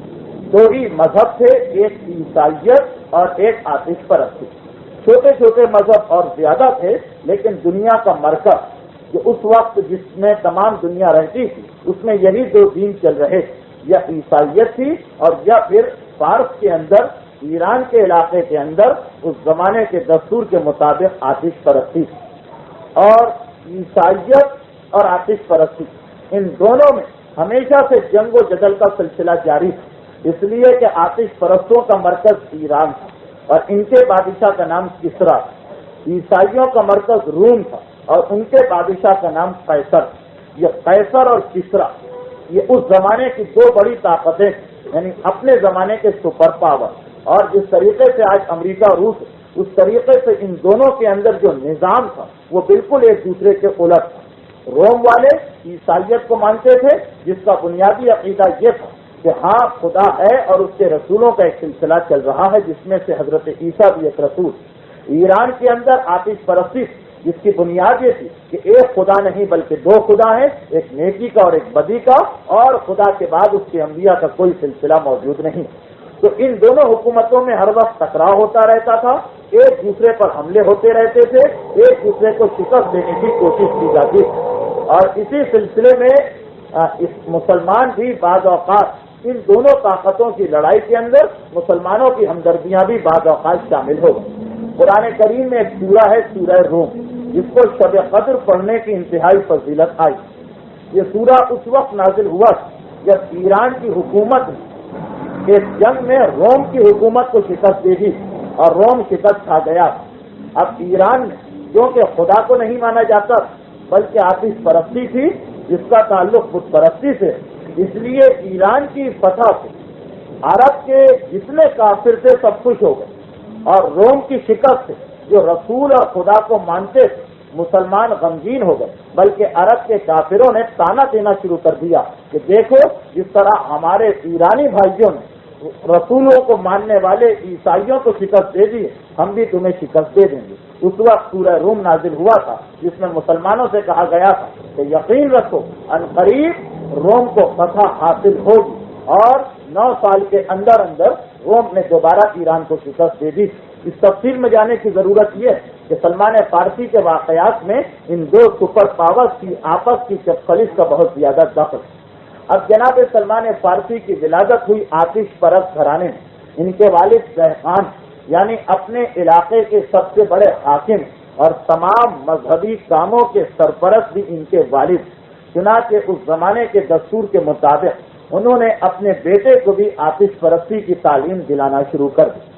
دو ہی مذہب تھے، ایک عیسائیت اور ایک آتش پرستی۔ چھوٹے چھوٹے مذہب اور زیادہ تھے، لیکن دنیا کا مرکز جو اس وقت جس میں تمام دنیا رہتی تھی اس میں یہی دو دین چل رہے تھے، یا عیسائیت تھی اور یا پھر فارس کے اندر ایران کے علاقے کے اندر اس زمانے کے دستور کے مطابق آتش پرستی تھی۔ اور عیسائیت اور آتش پرستی ان دونوں میں ہمیشہ سے جنگ و جدل کا سلسلہ جاری تھا، اس لیے کہ آتش پرستوں کا مرکز ایران تھا اور ان کے بادشاہ کا نام کسرا تھا، عیسائیوں کا مرکز روم تھا اور ان کے بادشاہ کا نام قیصر۔ یہ قیصر اور کسرا یہ اس زمانے کی دو بڑی طاقتیں، یعنی اپنے زمانے کے سپر پاور، اور جس طریقے سے آج امریکہ اور روس اس طریقے سے ان دونوں کے اندر جو نظام تھا وہ بالکل ایک دوسرے کے الٹ تھا۔ روم والے عیسائیت کو مانتے تھے جس کا بنیادی عقیدہ یہ تھا کہ ہاں خدا ہے اور اس کے رسولوں کا ایک سلسلہ چل رہا ہے جس میں سے حضرت عیسیٰ بھی ایک رسول۔ ایران کے اندر آتش پرستی جس کی بنیاد یہ تھی کہ ایک خدا نہیں بلکہ دو خدا ہیں، ایک نیکی کا اور ایک بدی کا، اور خدا کے بعد اس کے انبیاء کا کوئی سلسلہ موجود نہیں۔ تو ان دونوں حکومتوں میں ہر وقت ٹکراؤ ہوتا رہتا تھا، ایک دوسرے پر حملے ہوتے رہتے تھے، ایک دوسرے کو شکست دینے کی کوشش کی جاتی تھی، اور اسی سلسلے میں مسلمان بھی بعض اوقات ان دونوں طاقتوں کی لڑائی کے اندر مسلمانوں کی ہمدردیاں بھی بعض اوقات شامل ہو گئی۔ قرآن کریم میں ایک سورہ ہے سورہ روم، جس کو شب قدر پڑھنے کی انتہائی فضیلت آئی۔ یہ سورہ اس وقت نازل ہوا جب ایران کی حکومت ایک جنگ میں روم کی حکومت کو شکست دے دی اور روم شکست کھا گیا۔ اب ایران میں کیونکہ خدا کو نہیں مانا جاتا بلکہ آتش پرستی تھی جس کا تعلق بت پرستی سے، اس لیے ایران کی فتح سے عرب کے جتنے کافر تھے سب خوش ہو گئے، اور روم کی شکست سے جو رسول اور خدا کو مانتے تھے مسلمان غمگین ہو گئے، بلکہ عرب کے کافروں نے تانا دینا شروع کر دیا کہ دیکھو جس طرح ہمارے ایرانی بھائیوں نے رسولوں کو ماننے والے عیسائیوں کو شکست دے دی، ہم بھی تمہیں شکست دے دیں گے۔ اس وقت سورہ روم نازل ہوا تھا جس میں مسلمانوں سے کہا گیا تھا کہ یقین رکھو ان قریب روم کو فتح حاصل ہوگی، اور 9 سال کے اندر اندر روم نے دوبارہ ایران کو شکست دے دی۔ اس تفصیل میں جانے کی ضرورت یہ ہے کہ سلمان فارسی کے واقعات میں ان دو سپر پاورز کی آپس کی چپخلیش کا بہت زیادہ دخل ہے۔ اب جناب سلمان فارسی کی ولادت ہوئی آتش پرست گھرانے میں، ان کے والد دہقان یعنی اپنے علاقے کے سب سے بڑے حاکم اور تمام مذہبی کاموں کے سرپرست بھی ان کے والد، چنانچہ اس زمانے کے دستور کے مطابق انہوں نے اپنے بیٹے کو بھی آتش پرستی کی تعلیم دلانا شروع کر دی۔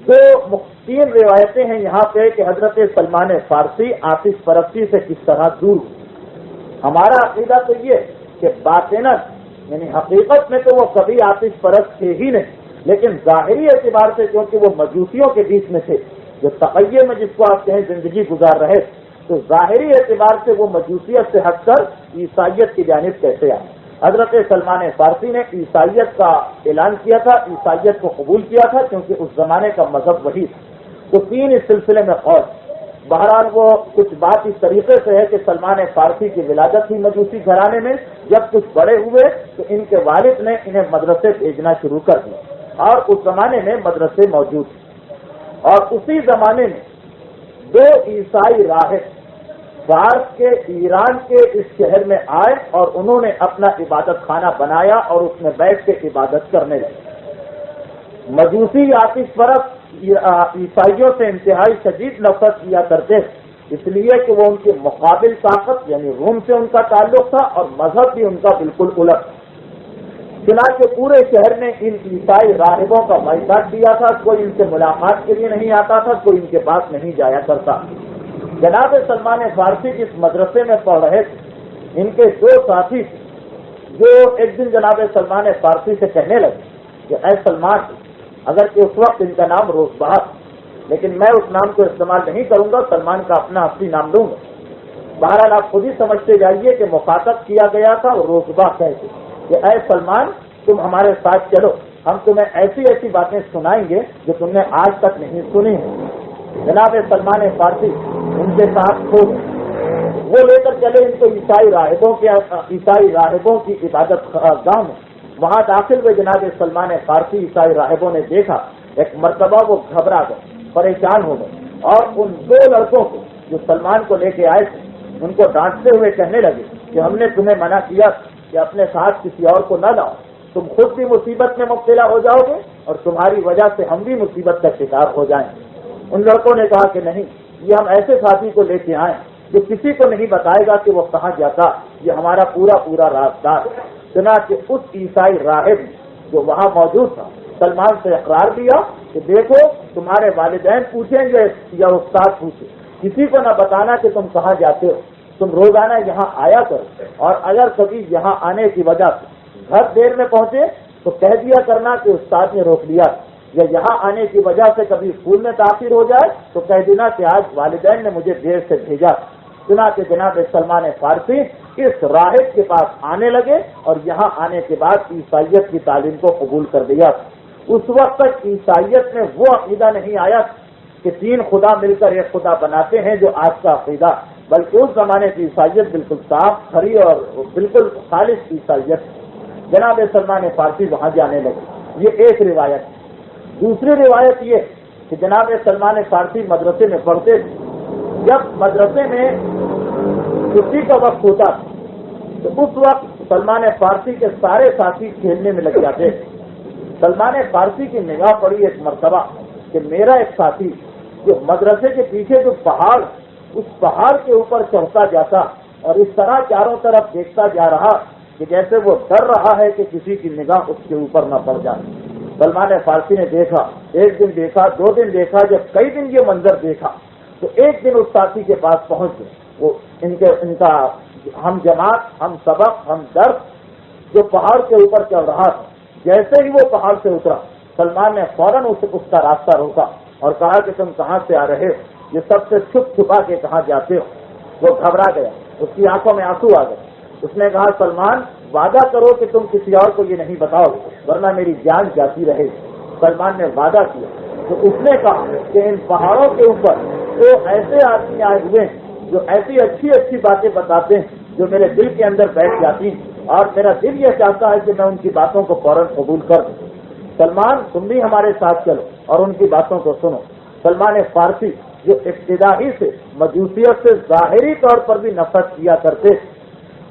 تو 3 روایتیں ہیں یہاں پہ کہ حضرت سلمان فارسی آتش پرستی سے کس طرح دور ہوئے۔ ہمارا عقیدہ تو یہ کہ باطناً یعنی حقیقت میں تو وہ کبھی آتش پرست تھے ہی نہیں، لیکن ظاہری اعتبار سے کیونکہ وہ مجوسیوں کے بیچ میں تھے جو تقیے میں جس کو آپ کہیں زندگی گزار رہے، تو ظاہری اعتبار سے وہ مجوسیت سے ہٹ کر عیسائیت کی جانب کیسے آئے۔ حضرت سلمان فارسی نے عیسائیت کا اعلان کیا تھا، عیسائیت کو قبول کیا تھا کیونکہ اس زمانے کا مذہب وہی تھا۔ تو 3 اس سلسلے میں قول، بہرحال وہ کچھ بات اس طریقے سے ہے کہ سلمان فارسی کی ولادت ہوئی مجوسی گھرانے میں، جب کچھ بڑے ہوئے تو ان کے والد نے انہیں مدرسے بھیجنا شروع کر دیا، اور اس زمانے میں مدرسے موجود تھے، اور اسی زمانے میں 2 عیسائی راہب فارس کے ایران کے اس شہر میں آئے اور انہوں نے اپنا عبادت خانہ بنایا اور اس میں بیٹھ کے عبادت کرنے لگے۔ مجوسی آتش پرست عیسائیوں سے انتہائی شدید نفرت کیا کرتے اس لیے کہ وہ ان کے مقابل طاقت یعنی روم سے ان کا تعلق تھا اور مذہب بھی ان کا بالکل الٹ تھا۔ چنانچہ پورے شہر نے ان عیسائی راہبوں کا بائیکاٹ کیا تھا، کوئی ان سے ملاقات کے لیے نہیں آتا تھا، کوئی ان کے پاس نہیں جایا کرتا۔ جناب سلمان فارسی جس مدرسے میں پڑھ رہے تھے، ان کے دو ساتھی تھے جو ایک دن جناب سلمان فارسی سے کہنے لگے کہ اے سلمان، اگر کہ اس وقت ان کا نام روزبہ، لیکن میں اس نام کو استعمال نہیں کروں گا، سلمان کا اپنا اصلی نام لوں گا۔ بہرحال آپ خود ہی سمجھتے جائیے کہ مخاطب کیا گیا تھا روزبہ کہتے کہ اے سلمان، تم ہمارے ساتھ چلو، ہم تمہیں ایسی ایسی باتیں سنائیں گے جو تم نے آج تک نہیں سنی ہیں۔ جناب سلمان فارسی ان کے ساتھ ہو گئے، وہ لے کر چلے ان کو عیسائی راہبوں کی عبادت گاہ میں۔ وہاں داخل ہوئے جناب سلمان فارسی، عیسائی راہبوں نے دیکھا، ایک مرتبہ وہ گھبرا گئے، پریشان ہو گئے، اور ان دو لڑکوں کو جو سلمان کو لے کے آئے تھے ان کو ڈانٹتے ہوئے کہنے لگے کہ ہم نے تمہیں منع کیا کہ اپنے ساتھ کسی اور کو نہ لاؤ، تم خود بھی مصیبت میں مبتلا ہو جاؤ گے اور تمہاری وجہ سے ہم بھی مصیبت کا شکار ہو جائیں۔ ان لڑکوں نے کہا کہ نہیں، یہ ہم ایسے ساتھی کو لے کے آئے جو کسی کو نہیں بتائے گا کہ وہ کہاں جاتا، یہ ہمارا پورا رازدار۔ چنانچہ اس عیسائی راہب جو وہاں موجود تھا سلمان سے اقرار دیا کہ دیکھو، تمہارے والدین پوچھیں گے یا استاد پوچھے، کسی کو نہ بتانا کہ تم کہاں جاتے ہو، تم روزانہ یہاں آیا کرو، اور اگر کبھی یہاں آنے کی وجہ سے گھر دیر میں پہنچے تو کہہ دیا کرنا کہ استاد نے روک لیا، یا یہاں آنے کی وجہ سے کبھی اسکول میں تاخیر ہو جائے تو کہہ دینا کہ آج والدین نے مجھے دیر سے بھیجا۔ چنانچہ جناب سلمان فارسی اس راہب کے پاس آنے لگے اور یہاں آنے کے بعد عیسائیت کی تعلیم کو قبول کر دیا۔ اس وقت تک عیسائیت میں وہ عقیدہ نہیں آیا کہ تین خدا مل کر ایک خدا بناتے ہیں جو آج کا عقیدہ، بلکہ اس زمانے کی عیسائیت بالکل صاف کھری اور بالکل خالص عیسائیت۔ جناب سلمان فارسی وہاں جانے لگے، یہ ایک روایت ہے۔ دوسری روایت یہ کہ جناب سلمان فارسی مدرسے میں پڑھتے تھے، جب مدرسے میں چھٹی کا وقت ہوتا تو اس وقت سلمان فارسی کے سارے ساتھی کھیلنے میں لگ جاتے تھے۔ سلمان فارسی کی نگاہ پڑی ایک مرتبہ کہ میرا ایک ساتھی جو مدرسے کے پیچھے جو پہاڑ، اس پہاڑ کے اوپر چڑھتا جاتا اور اس طرح چاروں طرف دیکھتا جا رہا کہ جیسے وہ ڈر رہا ہے کہ کسی کی نگاہ اس کے اوپر نہ پڑ جائے۔ سلمان فارسی نے دیکھا، ایک دن دیکھا، دو دن دیکھا، جب کئی دن یہ منظر دیکھا تو ایک دن اس ساتھی کے پاس پہنچ گئے، وہ ان کا ہم جماعت، ہم سبق، ہم درس جو پہاڑ کے اوپر چل رہا تھا، جیسے ہی وہ پہاڑ سے اترا سلمان نے فوراً اس کا راستہ روکا اور کہا کہ تم کہاں سے آ رہے ہو، یہ سب سے چھپا کے کہاں جاتے ہو؟ وہ گھبرا گیا، اس کی آنکھوں میں آنسو آ گئے۔ اس نے کہا سلمان، وعدہ کرو کہ تم کسی اور کو یہ نہیں بتاؤ ورنہ میری جان جاتی رہے گی۔ سلمان نے وعدہ کیا تو اس نے کہا کہ ان پہاڑوں کے اوپر تو ایسے آدمی آئے ہوئے ہیں جو ایسی اچھی باتیں بتاتے ہیں جو میرے دل کے اندر بیٹھ جاتی ہیں، اور میرا دل یہ چاہتا ہے کہ میں ان کی باتوں کو فوراً قبول کر دوں۔ سلمان، تم بھی ہمارے ساتھ چلو اور ان کی باتوں کو سنو۔ سلمان فارسی جو ابتدائی سے مجوسیت سے ظاہری طور پر بھی نفرت کیا کرتے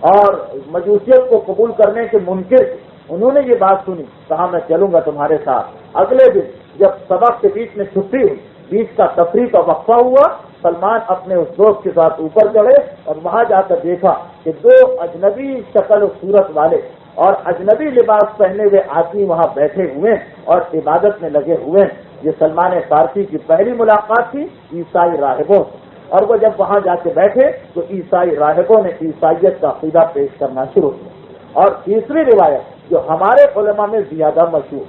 اور مجوسیت کو قبول کرنے کے منکر، انہوں نے یہ بات سنی، کہا میں چلوں گا تمہارے ساتھ۔ اگلے دن جب سبق کے بیچ میں چھٹی ہوئی، بیچ کا تفریح کا وقفہ ہوا، سلمان اپنے اس دوست کے ساتھ اوپر چڑھے اور وہاں جا کر دیکھا کہ دو اجنبی شکل و صورت والے اور اجنبی لباس پہنے ہوئے آدمی وہاں بیٹھے ہوئے اور عبادت میں لگے ہوئے۔ یہ سلمان فارسی کی پہلی ملاقات تھی عیسائی راہبوں سے، اور وہ جب وہاں جا کے بیٹھے تو عیسائی راہبوں نے عیسائیت کا عقیدہ پیش کرنا شروع کیا۔ اور تیسری روایت جو ہمارے علماء میں زیادہ مشہور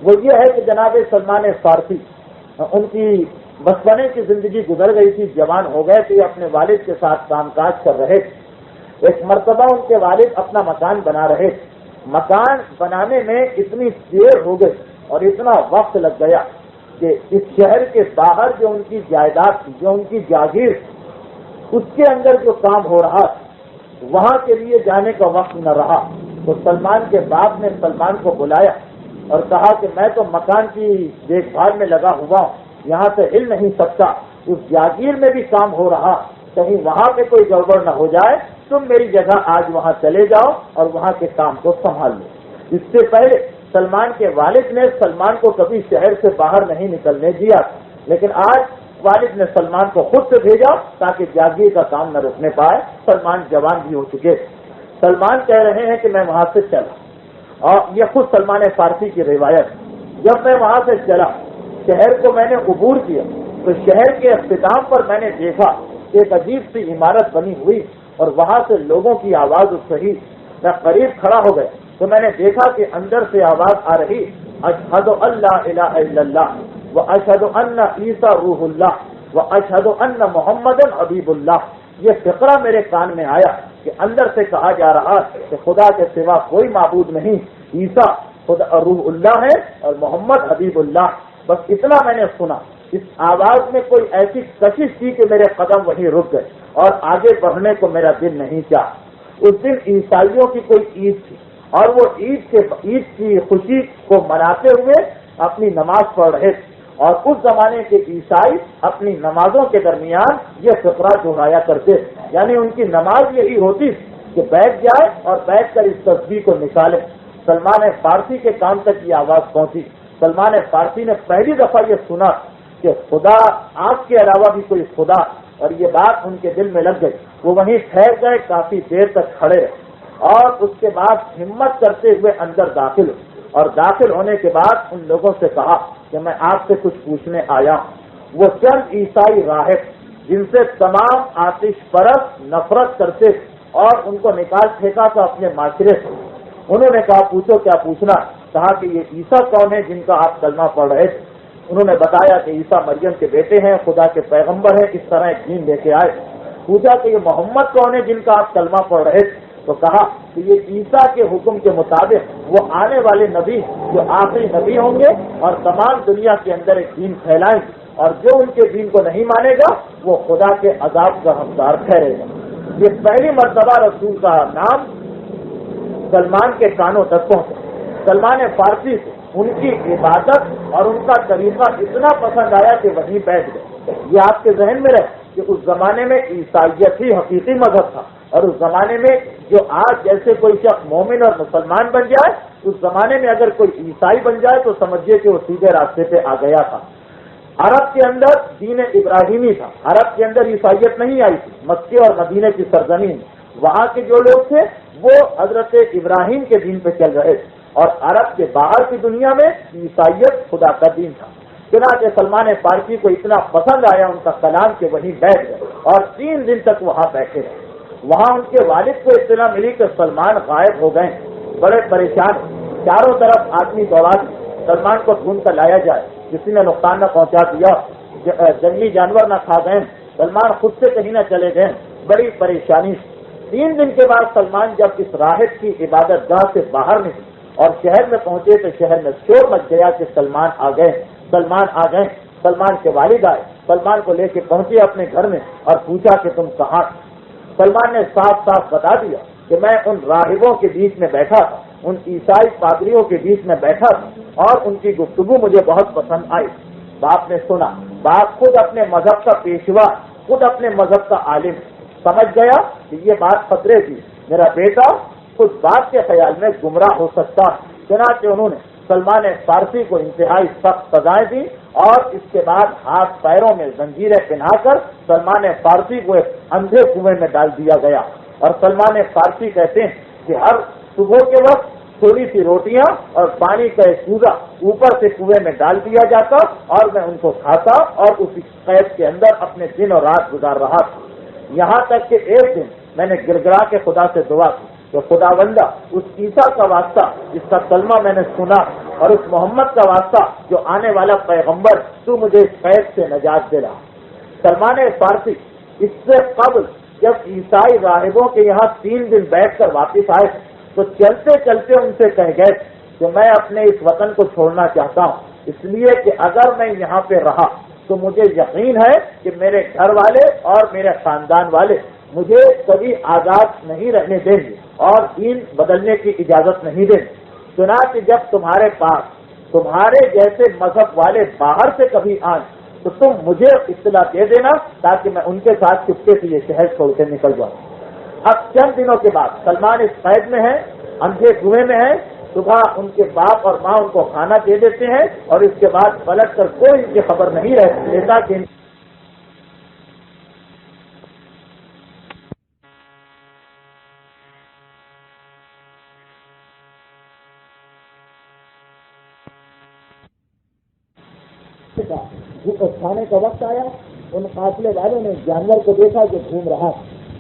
وہ یہ ہے کہ جناب سلمان فارسی، ان کی بچپنے کی زندگی گزر گئی تھی، جوان ہو گئے تھے، اپنے والد کے ساتھ کام کاج کر رہے تھے۔ ایک مرتبہ ان کے والد اپنا مکان بنا رہے تھے، مکان بنانے میں اتنی دیر ہو گئی اور اتنا وقت لگ گیا کہ اس شہر کے باہر جو ان کی جائیداد تھی، جو ان کی جاگیر تھی، اس کے اندر جو کام ہو رہا وہاں کے لیے جانے کا وقت نہ رہا۔ تو سلمان کے باپ نے سلمان کو بلایا اور کہا کہ میں تو مکان کی دیکھ بھال میں لگا ہوا ہوں، یہاں سے ہل نہیں سکتا، اس جاگیر میں بھی کام ہو رہا، کہیں وہاں پہ کوئی گڑبڑ نہ ہو جائے، تم میری جگہ آج وہاں چلے جاؤ اور وہاں کے کام کو سنبھال لو۔ اس سے پہلے سلمان کے والد نے سلمان کو کبھی شہر سے باہر نہیں نکلنے دیا، لیکن آج والد نے سلمان کو خود سے بھیجا تاکہ جاگیر کا کام نہ رکنے پائے۔ سلمان جوان بھی ہو چکے، سلمان کہہ رہے ہیں کہ میں وہاں سے چلا، اور یہ خود سلمان فارسی کی روایت، جب میں وہاں سے چلا، شہر کو میں نے عبور کیا تو شہر کے اختتام پر میں نے دیکھا ایک عجیب سی عمارت بنی ہوئی اور وہاں سے لوگوں کی آواز اٹھی. میں قریب کھڑا ہو گیا تو میں نے دیکھا کہ اندر سے آواز آ رہی اشہد ان لا الہ الا اللہ و اشہد ان عیسیٰ روح اللہ و اشہد ان محمد حبیب اللہ. یہ فقرہ میرے کان میں آیا کہ اندر سے کہا جا رہا کہ خدا کے سوا کوئی معبود نہیں, عیسیٰ خدا روح اللہ ہے اور محمد حبیب اللہ. بس اتنا میں نے سنا. اس آواز میں کوئی ایسی کشش تھی کہ میرے قدم وہیں رک گئے اور آگے بڑھنے کو میرا دل نہیں چاہا. اس دن عیسائیوں کی کوئی عید تھی اور وہ عید کی خوشی کو مناتے ہوئے اپنی نماز پڑھ رہے تھے, اور اس زمانے کے عیسائی اپنی نمازوں کے درمیان یہ فقرہ دہرایا کرتے, یعنی ان کی نماز یہی ہوتی کہ بیٹھ جائے اور بیٹھ کر اس تسبیح کو نکالے. سلمان فارسی کے کان تک یہ آواز پہنچی. سلمان فارسی نے پہلی دفعہ یہ سنا کہ خدا آپ کے علاوہ بھی کوئی خدا, اور یہ بات ان کے دل میں لگ گئی. وہ وہیں ٹھہر گئے, کافی دیر تک کھڑے رہے اور اس کے بعد ہمت کرتے ہوئے اندر داخل ہوئے, اور داخل ہونے کے بعد ان لوگوں سے کہا کہ میں آپ سے کچھ پوچھنے آیا ہوں. وہ چند عیسائی راہب جن سے تمام آتش پرست نفرت کرتے اور ان کو نکال پھینکا تھا اپنے معاشرے سے, انہوں نے کہا پوچھو کیا پوچھنا. کہا کہ یہ عیسیٰ کون ہے جن کا آپ کلمہ پڑھ رہے تھے. انہوں نے بتایا کہ عیسیٰ مریم کے بیٹے ہیں, خدا کے پیغمبر ہیں, اس طرح ایک دین لے کے آئے. پوچھا کہ یہ محمد کون ہے جن کا آپ کلمہ پڑھ رہے تھے, تو کہا کہ یہ عیسیٰ کے حکم کے مطابق وہ آنے والے نبی جو آخری نبی ہوں گے اور تمام دنیا کے اندر ایک دین پھیلائیں گے, اور جو ان کے دین کو نہیں مانے گا وہ خدا کے عذاب کا حقدار ٹھہرے گا. یہ پہلی مرتبہ رسول کا نام سلمان کے کانوں تک پہنچا. سلمان فارسی سے ان کی عبادت اور ان کا طریقہ اتنا پسند آیا کہ وہیں بیٹھ گئے. یہ آپ کے ذہن میں رہے کہ اس زمانے میں عیسائیت ہی حقیقی مذہب تھا, اور اس زمانے میں جو آج جیسے کوئی شخص مومن اور مسلمان بن جائے, اس زمانے میں اگر کوئی عیسائی بن جائے تو سمجھیے کہ وہ سیدھے راستے پہ آ گیا تھا. عرب کے اندر دین ابراہیمی تھا, عرب کے اندر عیسائیت نہیں آئی تھی. مکے اور مدینے کی سرزمین, وہاں کے جو لوگ تھے وہ حضرت ابراہیم کے دین پہ چل رہے تھے, اور عرب کے باہر کی دنیا میں عیسائیت خدا کا دین تھا. چنانچہ سلمان فارسی کو اتنا پسند آیا ان کا کلام کہ وہیں بیٹھ گئے اور 3 دن تک وہاں بیٹھے رہے. وہاں ان کے والد کو اطلاع ملی کہ سلمان غائب ہو گئے. بڑے پریشان, چاروں طرف آدمی دوڑا دی سلمان کو ڈھونڈ کر لایا جائے, کسی نے نقصان نہ پہنچا دیا, جنگلی جانور نہ کھا گئے, سلمان خود سے کہیں نہ چلے گئے. بڑی پریشانی. 3 دن کے بعد سلمان جب اس راہب کی عبادت گاہ سے باہر نکلے اور شہر میں پہنچے تو شہر میں شور مچ گیا کہ سلمان آ گئے, سلمان آ گئے. سلمان کے والد آئے, سلمان کو لے کے پہنچے اپنے گھر میں اور پوچھا کہ تم کہاں. سلمان نے صاف صاف بتا دیا کہ میں ان راہبوں کے بیچ میں بیٹھا تھا, ان عیسائی پادریوں کے بیچ میں بیٹھا تھا, اور ان کی گفتگو مجھے بہت پسند آئی. باپ نے سنا. باپ خود اپنے مذہب کا پیشوا, خود اپنے مذہب کا عالم, سمجھ گیا کہ یہ بات خطرے کی. میرا بیٹا خود بات کے خیال میں گمراہ ہو سکتا. چنانچہ انہوں نے سلمان فارسی کو انتہائی سخت سزائیں دی, اور اس کے بعد ہاتھ پیروں میں زنجیریں پہنا کر سلمان فارسی کو ایک اندھے کنویں میں ڈال دیا گیا. اور سلمان فارسی کہتے ہیں کہ ہر صبح کے وقت تھوڑی سی روٹیاں اور پانی کا ایک کوزہ اوپر سے کنویں میں ڈال دیا جاتا, اور میں ان کو کھاتا اور اس قید کے اندر اپنے دن اور رات گزار رہا تھا. یہاں تک کہ ایک دن میں نے گڑگڑا کے خدا سے دعا کی کہ خدا بندہ اس عیسیٰ کا واسطہ جس کا کلمہ میں نے سنا, اور اس محمد کا واسطہ جو آنے والا پیغمبر, تو مجھے اس قید سے نجات دے رہا. سلمان فارسی اس سے قبل جب عیسائی راہبوں کے یہاں 3 دن بیٹھ کر واپس آئے تو چلتے چلتے ان سے کہہ گئے کہ میں اپنے اس وطن کو چھوڑنا چاہتا ہوں, اس لیے کہ اگر میں یہاں پہ رہا تو مجھے یقین ہے کہ میرے گھر والے اور میرے خاندان والے مجھے کبھی آزاد نہیں رہنے دیں گے اور دین بدلنے کی اجازت نہیں دیں گے. چنانچہ جب تمہارے پاس تمہارے جیسے مذہب والے باہر سے کبھی آئیں تو تم مجھے اطلاع دے دینا تاکہ میں ان کے ساتھ چپکے سے یہ شہر چھوڑ کے نکل جاؤں. اب چند دنوں کے بعد سلمان اس قید میں ہیں, اندھے کنویں میں ہیں. صبح ان کے باپ اور ماں ان کو کھانا دے دیتے ہیں, اور اس کے بعد پلٹ کر کوئی ان کی خبر نہیں لیتا کہ کھانے کا وقت آیا ان قافلے والوں نے جانور کو دیکھا جو گھوم رہا،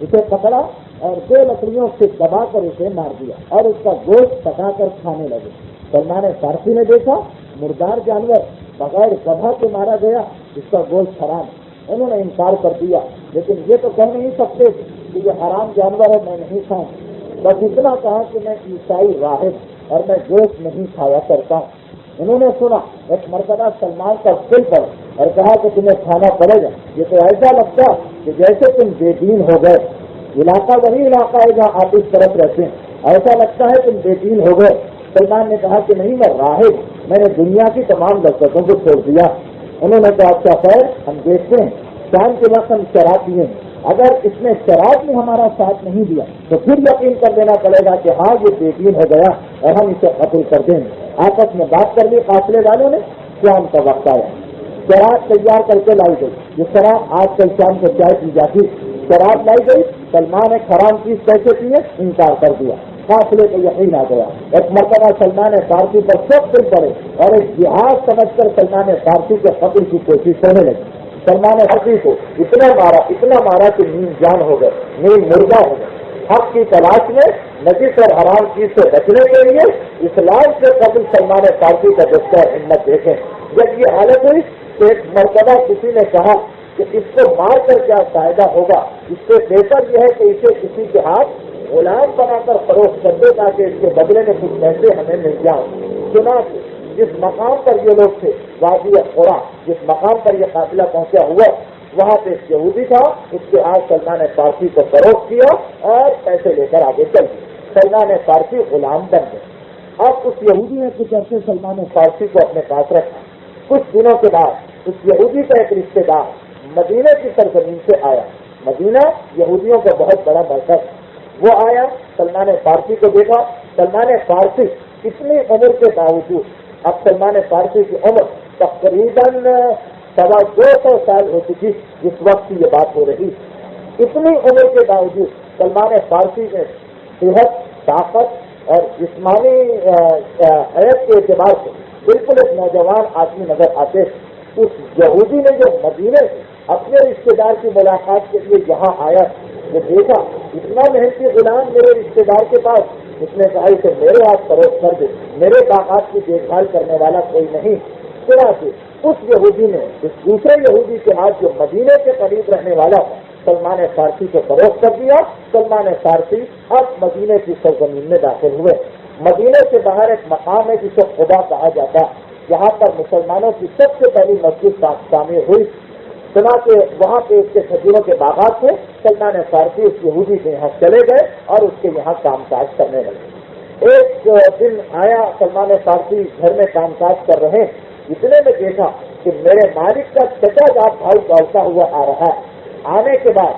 اسے پکڑا اور 2 لکڑیوں سے دبا کر اسے مار دیا اور اس کا گوشت پکا کر کھانے لگے۔ سلمان فارسی نے دیکھا مردار جانور بغیر گدھا کے مارا گیا، اس کا گوشت حرام، انہوں نے انکار کر دیا، لیکن یہ تو کہہ نہیں سکتے کہ یہ حرام جانور ہے میں نہیں کھاؤں، بس اتنا کہا کہ میں عیسائی راہب اور میں گوشت نہیں کھایا کرتا ہوں۔ انہوں نے سنا ایک مرتبہ سلمان کا دل پڑا اور کہا کہ تمہیں کھانا پڑے گا، یہ تو ایسا لگتا کہ جیسے تم بے دین ہو گئے، علاقہ وہی علاقہ ہے جہاں آپ اس طرف رہتے ہیں، ایسا لگتا ہے تم بے دین ہو گئے۔ سلمان نے کہا کہ نہیں، میں راہب، میں نے دنیا کی تمام لذتوں کو چھوڑ دیا۔ انہوں نے کہا اچھا خیر، ہم دیکھتے ہیں، شام کے وقت ہم شراب پیے، اگر اس نے شراب میں ہمارا ساتھ نہیں دیا تو پھر یقین کر دینا پڑے گا کہ ہاں یہ بے دین ہو گیا اور ہم اسے قتل کر دیں گے۔ آپس میں بات کر لی قافلے والوں نے، شام کا وقت آیا، شراب تیار کر کے لائی گئی، یہ شراب آج کل شام کو چائے پی جاتی، شراب لائی گئی، سلمان نے حرام چیز کیسے پیے انکار کر دیا، قافلے کو یقین آ گیا۔ ایک مرتبہ سلمان فارسی پر سب دل پڑے اور ایک جہاد سمجھ کر سلمان فارسی کے قتل کی کوشش ہونے لگی۔ سلمان فارسی کو اتنا مارا کہ نیم جان ہو گئے، نیم مردہ ہو گئے۔ حق کی تلاش میں نجس اور حرام چیز سے بچنے کے لیے اسلام سے قبل سلمان فارسی کا دستہ ہمت دیکھیں۔ جب یہ حالت ہوئی تو ایک مرتبہ کسی نے کہا کہ اس کو مار کر کیا فائدہ ہوگا، اس سے بہتر یہ ہے کہ اسے کسی کے ہاتھ غلام بنا کر فروخت کر دے تاکہ اس کے بدلے میں کچھ پیسے ہمیں مل جائیں۔ چنانچہ جس مقام پر یہ لوگ تھے، وادی قرا، جس مقام پر یہ قافلہ پہنچا ہوا، وہاں پہ ایک یہودی تھا، اس کے آج سلمان فارسی کو فروخت کیا اور پیسے لے کر آگے چل گئے۔ سلمان فارسی غلام بن گئے۔ اب اس یہودی نے کچھ عرصے سلمان فارسی کو اپنے پاس رکھا۔ کچھ دنوں کے بعد اس یہودی کا ایک رشتے دار مدینہ کی سرزمین سے آیا۔ مدینہ یہودیوں کا بہت بڑا مرکز، وہ آیا، سلمان فارسی کو دیکھا۔ سلمان فارسی اتنی عمر کے باوجود، اب سلمان فارسی کی عمر تقریباً 250 سال ہو چکی جس وقت کی یہ بات ہو رہی، اتنی عمر کے باوجود سلمان فارسی میں صحت، طاقت اور جسمانی حیات کے اعتبار سے بالکل ایک نوجوان آدمی نظر آتے۔ اس یہودی نے جو مدینے سے اپنے رشتے دار کی ملاقات کے لیے یہاں آیا، وہ دیکھا اتنا محنتی غلام میرے رشتے دار کے پاس، اس نے کہا کہ میرے ہاتھ فروخت کر دے، میرے باغات کی دیکھ بھال کرنے والا کوئی نہیں۔ چنانچہ اس یہودی نے اس دوسرے یہودی کے ہاتھ جو مدینے کے قریب رہنے والا تھا، سلمان فارسی کو فروخت کر دیا۔ سلمان فارسی اب مدینے کی سرزمین میں داخل ہوئے۔ مدینے سے باہر ایک مقام ہے جسے خدا کہا جاتا، جہاں پر مسلمانوں کی سب سے پہلی مسجد تعمیر ہوئی۔ چنانچہ وہاں پہ اس کے کھجوروں کے باغات تھے۔ سلمان فارسی اس یہودی کے یہاں چلے گئے اور اس کے یہاں کام کاج کرنے لگے۔ ایک دن آیا، سلمان فارسی گھر میں کام کاج کر رہے، اتنے میں دیکھا کہ میرے مالک کا چچا جات بھائی دوڑتا ہوا آ رہا ہے۔ آنے کے بعد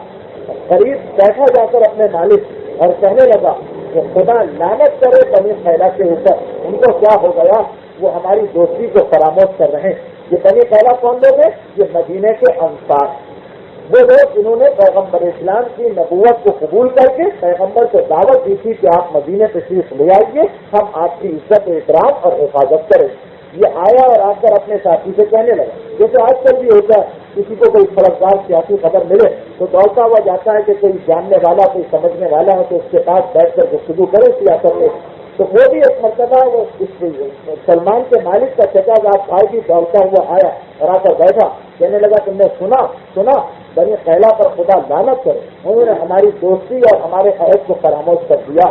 قریب بیٹھا جا کر اپنے مالک اور کہنے لگا کہ خدا لعنت کرے بنی خیلا کے اوپر، ان کو کیا ہو گیا، وہ ہماری دوستی کو فراموش کر رہے ہیں۔ یہ بنی خیلا کون لوگ ہیں؟ یہ مدینے کے انصار، وہ لوگ جنہوں نے پیغمبر اسلام کی نبوت کو قبول کر کے پیغمبر کو دعوت دی تھی کہ آپ مدینے تشریف لے آئیے، ہم آپ کی عزت و احترام اور حفاظت کریں۔ یہ آیا اور آ کر اپنے ساتھی سے کہنے لگا، جیسے آج کل بھی ہوتا ہے، کسی کو کوئی خبردار سیاسی خبر ملے تو دوڑتا ہوا جاتا ہے کہ کوئی جاننے والا، کوئی سمجھنے والا ہے تو اس کے پاس بیٹھ کر گفتگو کرے سیاست میں۔ تو وہ بھی ایک مرتبہ وہ سلمان کے مالک کا چچا جات بھائی بھی دوڑتا ہوا آیا اور آ کر بیٹھا، کہنے لگا تم نے سنا بنی خیلا پر خدا لعنت کرے، انہوں نے ہماری دوستی اور ہمارے عہد کو فراموش کر دیا۔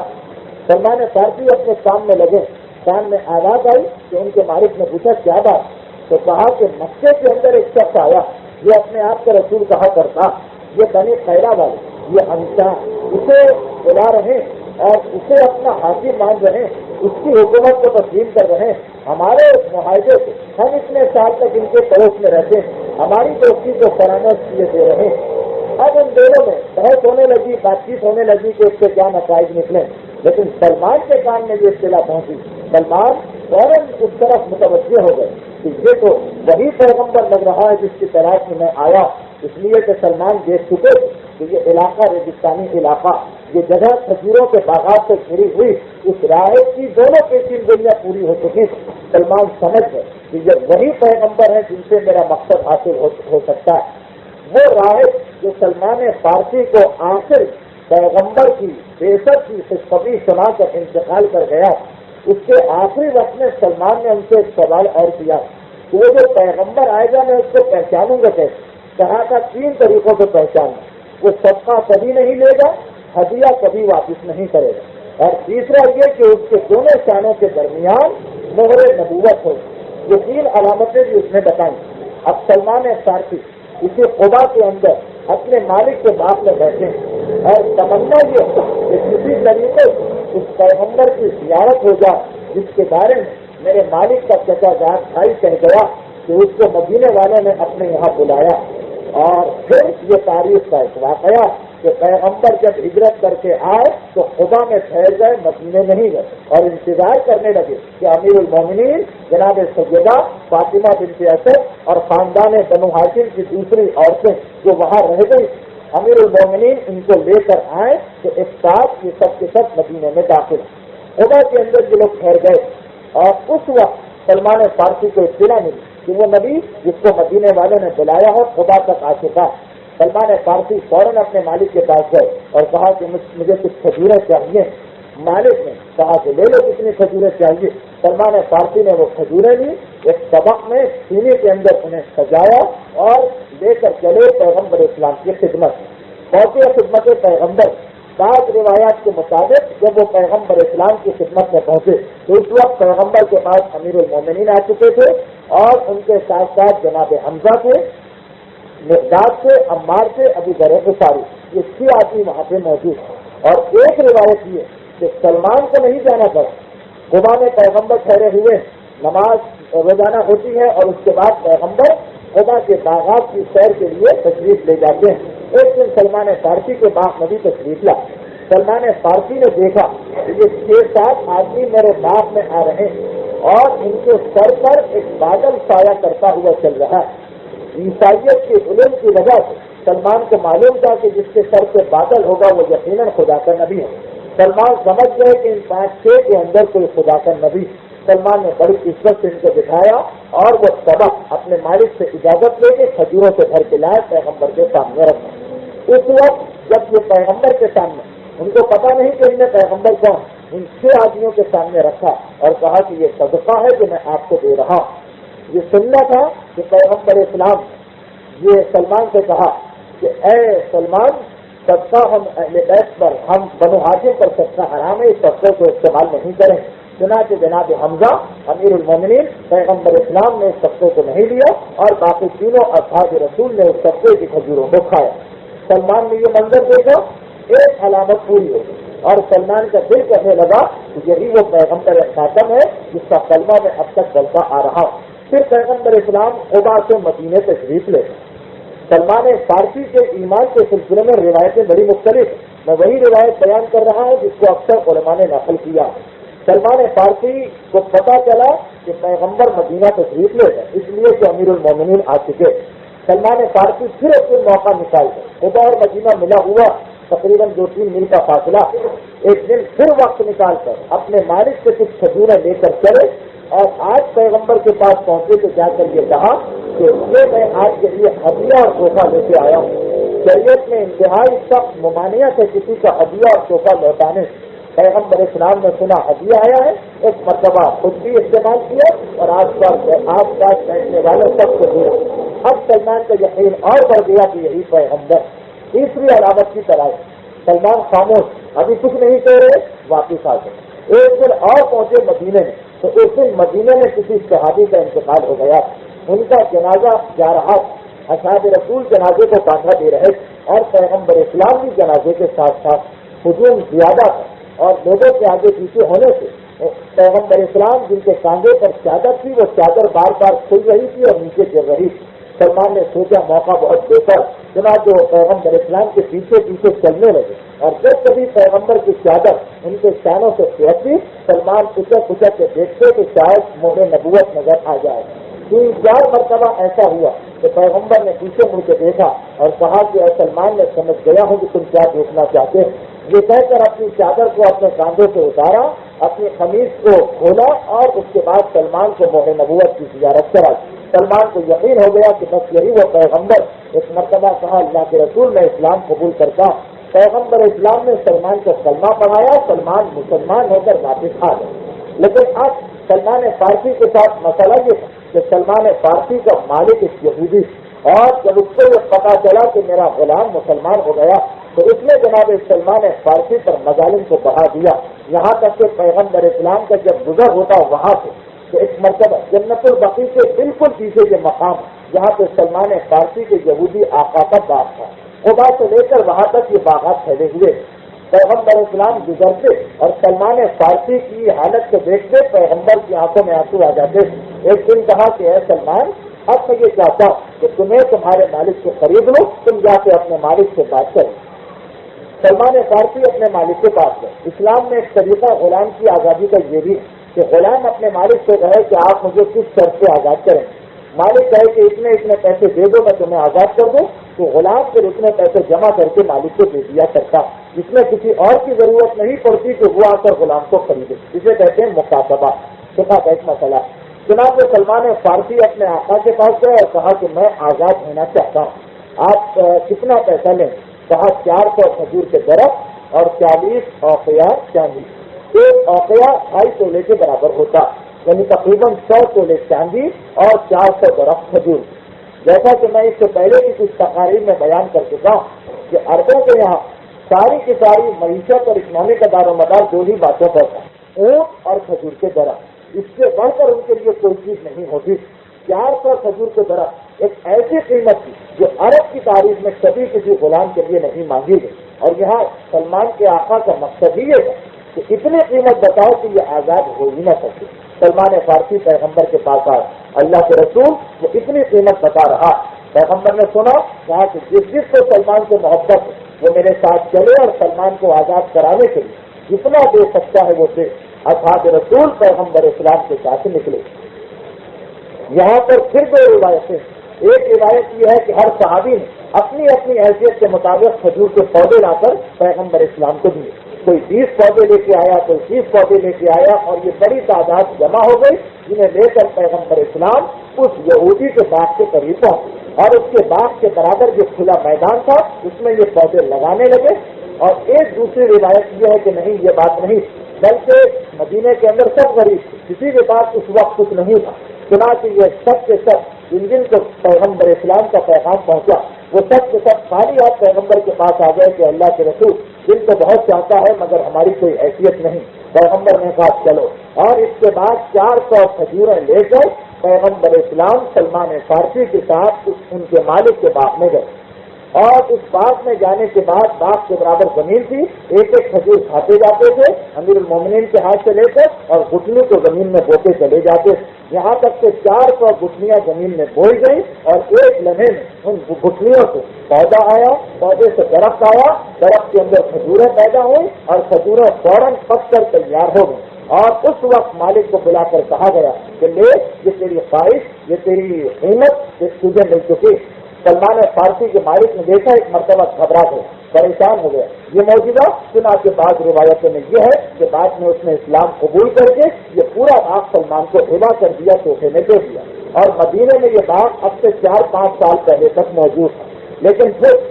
سلمان فارسی اپنے کام میں لگے، کان میں آواز آئی کہ ان کے مالک نے پوچھا کیا بات، تو کہا کہ مکے کے اندر ایک شخص آیا، یہ اپنے آپ کا رسول کہا کرتا، یہ بنی خیلا والے، یہ انصار اسے بلا رہے اور اسے اپنا حاکم مان رہے ہیں، اس کی حکومت کو تسلیم کر رہے ہیں۔ ہمارے معاہدے سے ہم اتنے سال تک ان کے پڑوس میں رہتے ہیں، ہماری دوستی کو فراموش کیے دے رہے ہیں۔ اب ان دونوں میں بحث ہونے لگی، بات چیت ہونے لگی کہ اس سے کیا نتائج نکلے، لیکن سلمان کے کان میں یہ اطلاع پہنچی۔ سلمان فوراً اس طرف متوجہ ہو گئے کہ یہ تو وہی پیغمبر لگ رہا ہے جس کی تلاش میں میں آیا، اس لیے کہ سلمان دیکھ چکے کہ یہ علاقہ ریگستانی علاقہ، یہ جگہ کھجوروں کے باغات سے گھری ہوئی، اس راہب کی دونوں پیشین گوئیاں پوری ہو چکی۔ سلمان سمجھ گئے کہ یہ وہی پیغمبر ہے جن سے میرا مقصد حاصل ہو سکتا ہے۔ وہ راہب جو سلمان فارسی کو آخر پیغمبر کی بےسط کی خوشخبری سنا کر انتقال کر گیا، اس کے آخری وقت میں سلمان نے ان سے ایک سوال اور کیا کہ وہ جو پیغمبر آئے گا میں اس کو پہچانوں گا کیسے؟ کہا تھا 3 طریقوں سے پہچاننا، وہ صدقہ کبھی نہیں لے گا، ہدیہ کبھی واپس نہیں کرے گا، اور تیسرا یہ کہ اس کے دونوں شانوں کے درمیان مہر نبوت ہو۔ یہ 3 علامتیں بھی اس نے بتائیں۔ اب سلمان فارسی اسی خدا کے اندر اپنے مالک کے باپ میں بیٹھے ہیں اور تمنا یہ کہ کسی طریقے اس پیغمبر کی زیارت ہو جائے جس کے بارے میں میرے مالک کا چچا جان بھائی کہہ گیا کہ اس کو مدینے والوں نے اپنے یہاں بلایا۔ اور پھر یہ تاریخ کا ایک واقعہ کہ پیغمبر جب ہجرت کر کے آئے تو خدا میں ٹھہر گئے، مدینے نہیں گئے، اور انتظار کرنے لگے کہ امیر المومنین جناب سیدہ فاطمہ بنت اسد اور خاندان بنو ہاشم کی دوسری عورتیں جو وہاں رہ گئی، امیر المومنین ان کو لے کر آئے تو ایک ساتھ یہ سب کے سب مدینے میں داخل۔ خدا کے اندر یہ لوگ ٹھہر گئے، اور اس وقت سلمان فارسی کو اطلاع ملی کہ وہ نبی جس کو مدینے والوں نے بلایا ہے خدا تک آ چکا۔ سلمان فارسی فوراً اپنے مالک کے پاس گئے اور کہا کہ مجھے کچھ کھجوریں چاہیے۔ مالک نے کہا کہ لے لو کتنی کھجوریں چاہیے۔ سلمان فارسی نے وہ کھجوریں لی، ایک طبق میں سینے کے اندر انہیں سجایا اور لے کر چلے پیغمبر اسلام کی خدمت۔ پہنچے خدمت پیغمبر۔ بعض روایات کے مطابق جب وہ پیغمبر اسلام کی خدمت میں پہنچے تو اس وقت پیغمبر کے پاس امیر المومنین آ چکے تھے اور ان کے ساتھ ساتھ جناب حمزہ تھے، مقداد سے، عمار سے، ابو ذر غفاری، یہ 6 آدمی وہاں پہ موجود ہیں۔ اور ایک روایت یہ کہ سلمان کو نہیں جانا پڑا، خدا میں پیغمبر ٹھہرے ہوئے، نماز روزانہ ہوتی ہے اور اس کے بعد پیغمبر خدا کے باغات کی سیر کے لیے تشریف لے جاتے ہیں۔ ایک دن سلمان فارسی کے باغ میں بھی تشریف لا۔ سلمان فارسی نے دیکھا کہ یہ 6-7 آدمی میرے باغ میں آ رہے ہیں اور ان کے سر پر ایک بادل سایہ کرتا ہوا چل رہا ہے۔ عیسائیت کے علم کی وجہ سے سلمان کو معلوم تھا کہ جس کے سر پہ بادل ہوگا وہ یقیناً خدا کا نبی ہے۔ سلمان سمجھ گئے کہ ان 5-6 کے اندر کوئی خدا کا نبی۔ سلمان نے بڑی عزت سے ان کو بٹھایا اور وہ سبق اپنے مالک سے اجازت لے کے کھجوروں سے بھر کے لائے پیغمبر کے سامنے رکھا۔ اس وقت جب یہ پیغمبر کے سامنے، ان کو پتا نہیں کہ ان میں پیغمبر کون، ان 6 آدمیوں کے سامنے رکھا اور کہا کہ یہ صدقہ ہے جو میں آپ کو دے رہا ہوں۔ یہ سننا تھا کہ پیغمبر اسلام یہ سلمان سے کہا کہ اے سلمان، صدقہ ہم اہل بیت پر، ہم بنو ہاشم پر صدقہ حرام ہے، اس صدقے کو استعمال نہیں کریں۔ چنانچہ جناب حمزہ امیر المومنین پیغمبر اسلام نے اس صدقے کو نہیں لیا اور باقی تینوں اصحاب رسول نے اس صدقے کی کھجوروں کو کھایا۔ سلمان نے یہ منظر دیکھا، ایک علامت پوری ہو گئی اور سلمان کا دل کہنے لگا کہ یہی وہ پیغمبر خاتم ہے جس کا کلمہ میں اب تک بولتا آ رہا ہوں۔ پھر پیغمبر اسلام خدا سے مدینے تشریف لے۔ سلمان فارسی کے ایمان کے سلسلے میں روایتیں بڑی مختلف ہیں، میں وہی روایت بیان کر رہا ہوں جس کو اکثر علماء نے نقل کیا۔ سلمان فارسی کو پتا چلا کہ پیغمبر مدینہ تشریف لے گئے، اس لیے کہ امیر المومنین آ چکے۔ سلمان فارسی پھر ایک دن موقع نکال گئے، خدا اور مدینہ ملا ہوا تقریباً 2-3 میل کا فاصلہ، ایک دن پھر وقت نکال کر اپنے مالک سے کچھ کھجوریں لے کر چلے اور آج پیغمبر کے پاس پہنچے تو جا کر یہ کہا کہ یہ میں آج کے لیے ہدیہ اور تحفہ لے کے آیا ہوں۔ شریعت میں انتہائی سخت ممانعت ہے کسی کا ہدیہ اور تحفہ لوٹانے۔ پیغمبر اسلام نے سنا ہدیہ آیا ہے، ایک مرتبہ خود بھی استعمال کیا اور آس پاس بیٹھنے والوں سب کو دیا۔ اب سلمان کا یقین اور بڑھ گیا کہ یہی پیغمبر۔ تیسری علامت کی طرح سلمان خاموش، ابھی کچھ نہیں کہہ رہے، واپس آ گئے۔ ایک دن اور پہنچے مدینے میں تو اس دن مدینے میں کسی صحابی کا انتقال ہو گیا، ان کا جنازہ جا رہا، اصحاب رسول جنازے کو باندھا دے رہے اور پیغمبر اسلام بھی جنازے کے ساتھ ساتھ۔ ہجوم زیادہ تھا اور لوگوں کے آگے پیچھے ہونے سے پیغمبر اسلام جن کے کاندھے پر چادر تھی وہ چادر بار بار کھل رہی تھی اور نیچے گر رہی تھی۔ سلمان نے سوچا موقع بہت بہتر، چنانچہ وہ پیغمبر اسلام کے پیچھے پیچھے چلنے لگے اور جب کبھی پیغمبر کی چادر ان کے شانوں سے پھینکتی سلمان پچک کے دیکھتے تو شاید مہر نبوت نظر آ جائے۔ 3-4 مرتبہ ایسا ہوا کہ پیغمبر نے پیچھے مڑ کے دیکھا اور کہا کہ اے سلمان، میں سمجھ گیا ہوں کہ تم کیا دیکھنا چاہتے ہیں۔ یہ کہہ کر اپنی چادر کو اپنے کاندھوں سے اتارا، اپنی قمیض کو کھولا اور اس کے بعد سلمان کو مہر نبوت کی زیارت کرا۔ سلمان کو یقین ہو گیا کہ بس یہی وہ پیغمبر. ایک مرتبہ کہا اللہ کے رسول میں اسلام قبول کرتا. پیغمبر اسلام نے سلمان کو کلمہ پڑھایا. سلمان مسلمان ہو کر واپس آ گئے. لیکن اب سلمان فارسی کے ساتھ مسئلہ یہ تھا کہ سلمان فارسی کا مالک ایک یہودی، اور جب اس کو یہ پتا چلا کہ میرا غلام مسلمان ہو گیا تو اس نے جناب سلمان فارسی پر مظالم کو بڑھا دیا. یہاں تک کہ پیغمبر اسلام کا جب گزر ہوتا وہاں سے تو ایک مرتبہ جنت البقیع کے بالکل پیچھے کے مقام جہاں پہ سلمان فارسی کے یہودی آقا کا باغ تھا، خدا سے لے کر وہاں تک یہ باغات پھیلے ہوئے. پیغمبر اسلام گزرتے اور سلمان فارسی کی حالت کو دیکھتے پیغمبر کی آنکھوں میں آنسو آ جاتے. ایک دن کہا کہ اے سلمان، اب میں یہ چاہتا ہوں کہ تمہیں تمہارے مالک سے خرید لو، تم جا کے اپنے مالک سے بات کرو. سلمان فارسی اپنے مالک کے پاس گئے. اسلام میں ایک طریقہ غلام کی آزادی کا یہ بھی کہ غلام اپنے مالک سے کہے کہ آپ مجھے کس شرط سے آزاد کریں. مالک کہے کہ اتنے پیسے دے دو میں تمہیں آزاد کر دوں، تو غلام پھر اتنے پیسے جمع کر کے مالک کو دے دیا کرتا. اس میں کسی اور کی ضرورت نہیں پڑتی کہ وہ آ کر غلام کو خریدے. اسے کہتے ہیں مکاتبہ. کا ایک مسئلہ. جناب سلمان فارسی اپنے آقا کے پاس گئے اور کہا کہ میں آزاد ہونا چاہتا ہوں، آپ کتنا پیسہ لیں؟ کہا 400 کھجور کے درخت اور 40 اوقیہ چاندی. ایک اوقیہ 2.5 تولے کے برابر ہوتا، یعنی تقریباً 100 تولے چاندی اور 400 درخت کھجور. جیسا کہ میں اس سے پہلے کی کچھ تقاریر میں بیان کر چکا ہوں کہ عربوں کے یہاں ساری کی ساری معیشت اور اکنامی کا دار و مدار 2 ہی باتوں پر تھا، اونٹ اور کھجور کے درخت. اس سے بڑھ کر ان کے لیے کوئی چیز نہیں ہوتی. 400 کھجور کے درخت ایک ایسی قیمت تھی جو عرب کی تاریخ میں کبھی کسی غلام کے لیے نہیں مانگی گئی. اور یہاں سلمان کے آقا کا مقصد ہی یہ تھا کہ اتنی قیمت بتاؤ کہ یہ آزاد ہو ہی نہ سکے. سلمان فارسی پیغمبر کے پاس آئے. اللہ کے رسول وہ اتنی قیمت بتا رہا. پیغمبر نے سنا، کہا کہ جس کو سلمان سے محبت ہے وہ میرے ساتھ چلے اور سلمان کو آزاد کرانے کے لیے جتنا دے سکتا ہے وہ دے. اصحاب رسول پیغمبر اسلام کے ساتھ نکلے. یہاں پر پھر 2 روایتیں. ایک روایت یہ ہے کہ ہر صحابی نے اپنی اپنی حیثیت کے مطابق کھجور کے پودے لا کر پیغمبر اسلام کو دیے. کوئی 20 پودے لے کے آیا، کوئی 30 پودے لے کے آیا، اور یہ بڑی تعداد جمع ہو گئی جنہیں لے کر پیغمبر اسلام اس یہودی کے باغ کے قریب پہنچے. اور اس کے باغ کے برابر جو کھلا میدان تھا اس میں یہ پودے لگانے لگے. اور ایک دوسری روایت یہ ہے کہ نہیں، یہ بات نہیں، بلکہ مدینے کے اندر سب غریب تھے، کسی کے پاس اس وقت کچھ نہیں تھا. چنانچہ یہ سب کے سب جن کو پیغمبر اسلام کا پیغام پہنچا وہ سب کے سب خالی ہاتھ پیغمبر کے پاس آ گئے کہ اللہ کے رسول دل کو بہت چاہتا ہے مگر ہماری کوئی حیثیت نہیں. پیغمبر نے کہا چلو. اور اس کے بعد 400 کھجوریں لے کر پیغمبر اسلام سلمان فارسی کے ساتھ ان کے مالک کے باغ میں گئے. اور اس باغ میں جانے کے بعد باغ کے برابر زمین تھی، ایک ایک کھجور کھاتے جاتے تھے امیر المومنین کے ہاتھ سے لے کر اور گٹھلیوں کو زمین میں بوتے چلے جاتے. یہاں تک کہ 400 گٹھلیاں زمین میں بوئی گئی اور ایک لمحے میں ان گٹھلیوں سے پودا آیا، پودے سے درخت آیا، درخت کے اندر کھجوریں پیدا ہوئی اور کھجوریں فوراً پک کر تیار ہو گئی. اور اس وقت مالک کو بلا کر کہا گیا کہ لے، یہ تیری خواہش، یہ تیری قیمت تجھے مل چکی. سلمان فارسی کے مالک نے دیکھا، ایک مرتبہ گھبرا گئے، پریشان ہو گیا. یہ موجودہ سنا کے بعد روایتوں میں یہ ہے کہ بعد میں اس نے اسلام قبول کر کے یہ پورا باغ سلمان کو ہبا کر دیا، تحفے میں دے دیا. اور مدینے میں یہ باغ اب سے 4-5 سال پہلے تک موجود تھا. لیکن پھر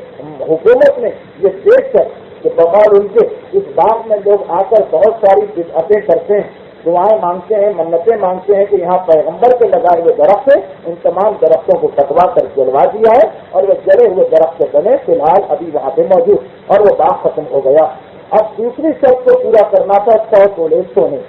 حکومت نے یہ دیکھ کر کہ بغیر ان کے اس باغ میں لوگ آ کر بہت ساری بدعتیں کرتے ہیں، دعائیں مانگتے ہیں، منتیں مانگتے ہیں کہ یہاں پیغمبر کے لگائے ہوئے درخت ہیں، ان تمام درختوں کو کٹوا کر جلوا دیا ہے اور وہ جلے ہوئے درخت بنے فی الحال ابھی وہاں پہ موجود، اور وہ باغ ختم ہو گیا. اب دوسری شرط کو پورا کرنا تھا 100 تولے سونے.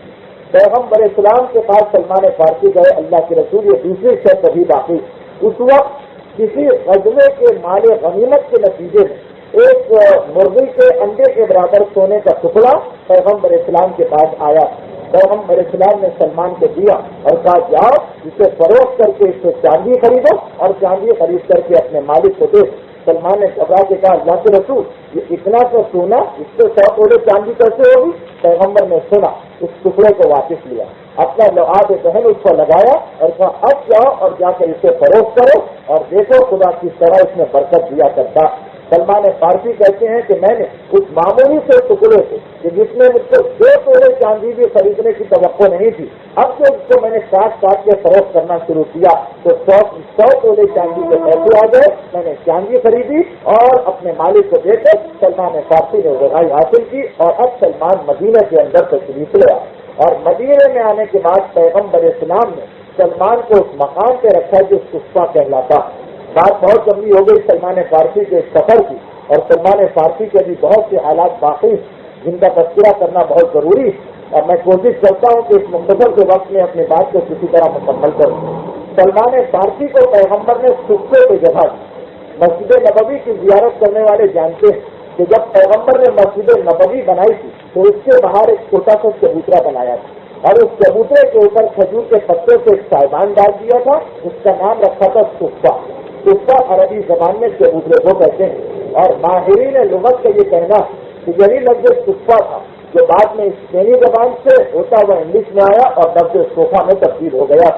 پیغمبر اسلام کے پاس سلمان فارسی گئے، اللہ کے رسول یہ دوسری شرط ابھی باقی. اس وقت کسی غزوے کے مال غنیمت کے نتیجے میں ایک مرغی کے انڈے کے برابر سونے کا ٹکڑا پیغمبر اسلام کے پاس آیا. پیغمبر اسلام نے سلمان کو دیا اور کہا جاؤ اسے فروخت کر کے اس سے چاندی خریدو اور چاندی خرید کر کے اپنے مالک کو دے. سلمان نے گھبرا کے کہا اللہ کے رسول یہ اتنا تو سونا، اس سے 100 تولے چاندی کیسے ہوگی؟ پیغمبر نے سنا، اس ٹکڑے کو واپس لیا، اپنا لعاب ذہن اس پر لگایا اور کہا اب جاؤ اور جا کر اسے فروخت کرو اور دیکھو خدا کس طرح اس میں برکت دیا کرتا. سلمان فارسی کہتے ہیں کہ میں نے اس معمولی سے ٹکڑے سے کہ جس میں مجھ کو 2 تولے چاندی بھی خریدنے کی توقع نہیں تھی، اب جو اس کو میں نے کاٹ کے فروخت کرنا شروع کیا تو 100 تولے چاندی کے پیسے آ گئے، میں نے چاندی خریدی اور اپنے مالک کو دے کر سلمان فارسی نے رہائی حاصل کی، اور اب سلمان مدینہ کے اندر تشریف لیا، اور مدینہ میں آنے کے بعد پیغمبر اسلام نے سلمان کو اس مقام پہ رکھا جو صفہ کہلاتا۔ بات بہت لمبی ہو گئی سلمان فارسی کے سفر کی، اور سلمان فارسی کے بھی بہت سے حالات باقی جن کا تذکرہ کرنا بہت ضروری ہے، اور میں کوشش کرتا ہوں کہ اس مختصر کے وقت میں اپنی بات کو کسی طرح مکمل کروں۔ سلمان فارسی کو پیغمبر نے صفے پہ جگہ دی۔ مسجد نبوی کی زیارت کرنے والے جانتے ہیں کہ جب پیغمبر نے مسجد نبوی بنائی تھی تو اس کے باہر ایک چھوٹا سا چبوترا بنایا تھا، اور اس چبوترے کے اوپر کھجور کے پتے سے ایک سائبان ڈال دیا تھا، اس کا نام رکھا تھا صفہ۔ صفہ عربی زبان میں چبوترے کو کہتے ہیں، اور ماہرین لغت کا یہ کہنا کہ یہی لفظ صفہ تھا جو بعد میں اسپینی زبان سے ہوتا ہوا انگلش میں آیا اور لفظ صوفہ میں تبدیل ہو گیا۔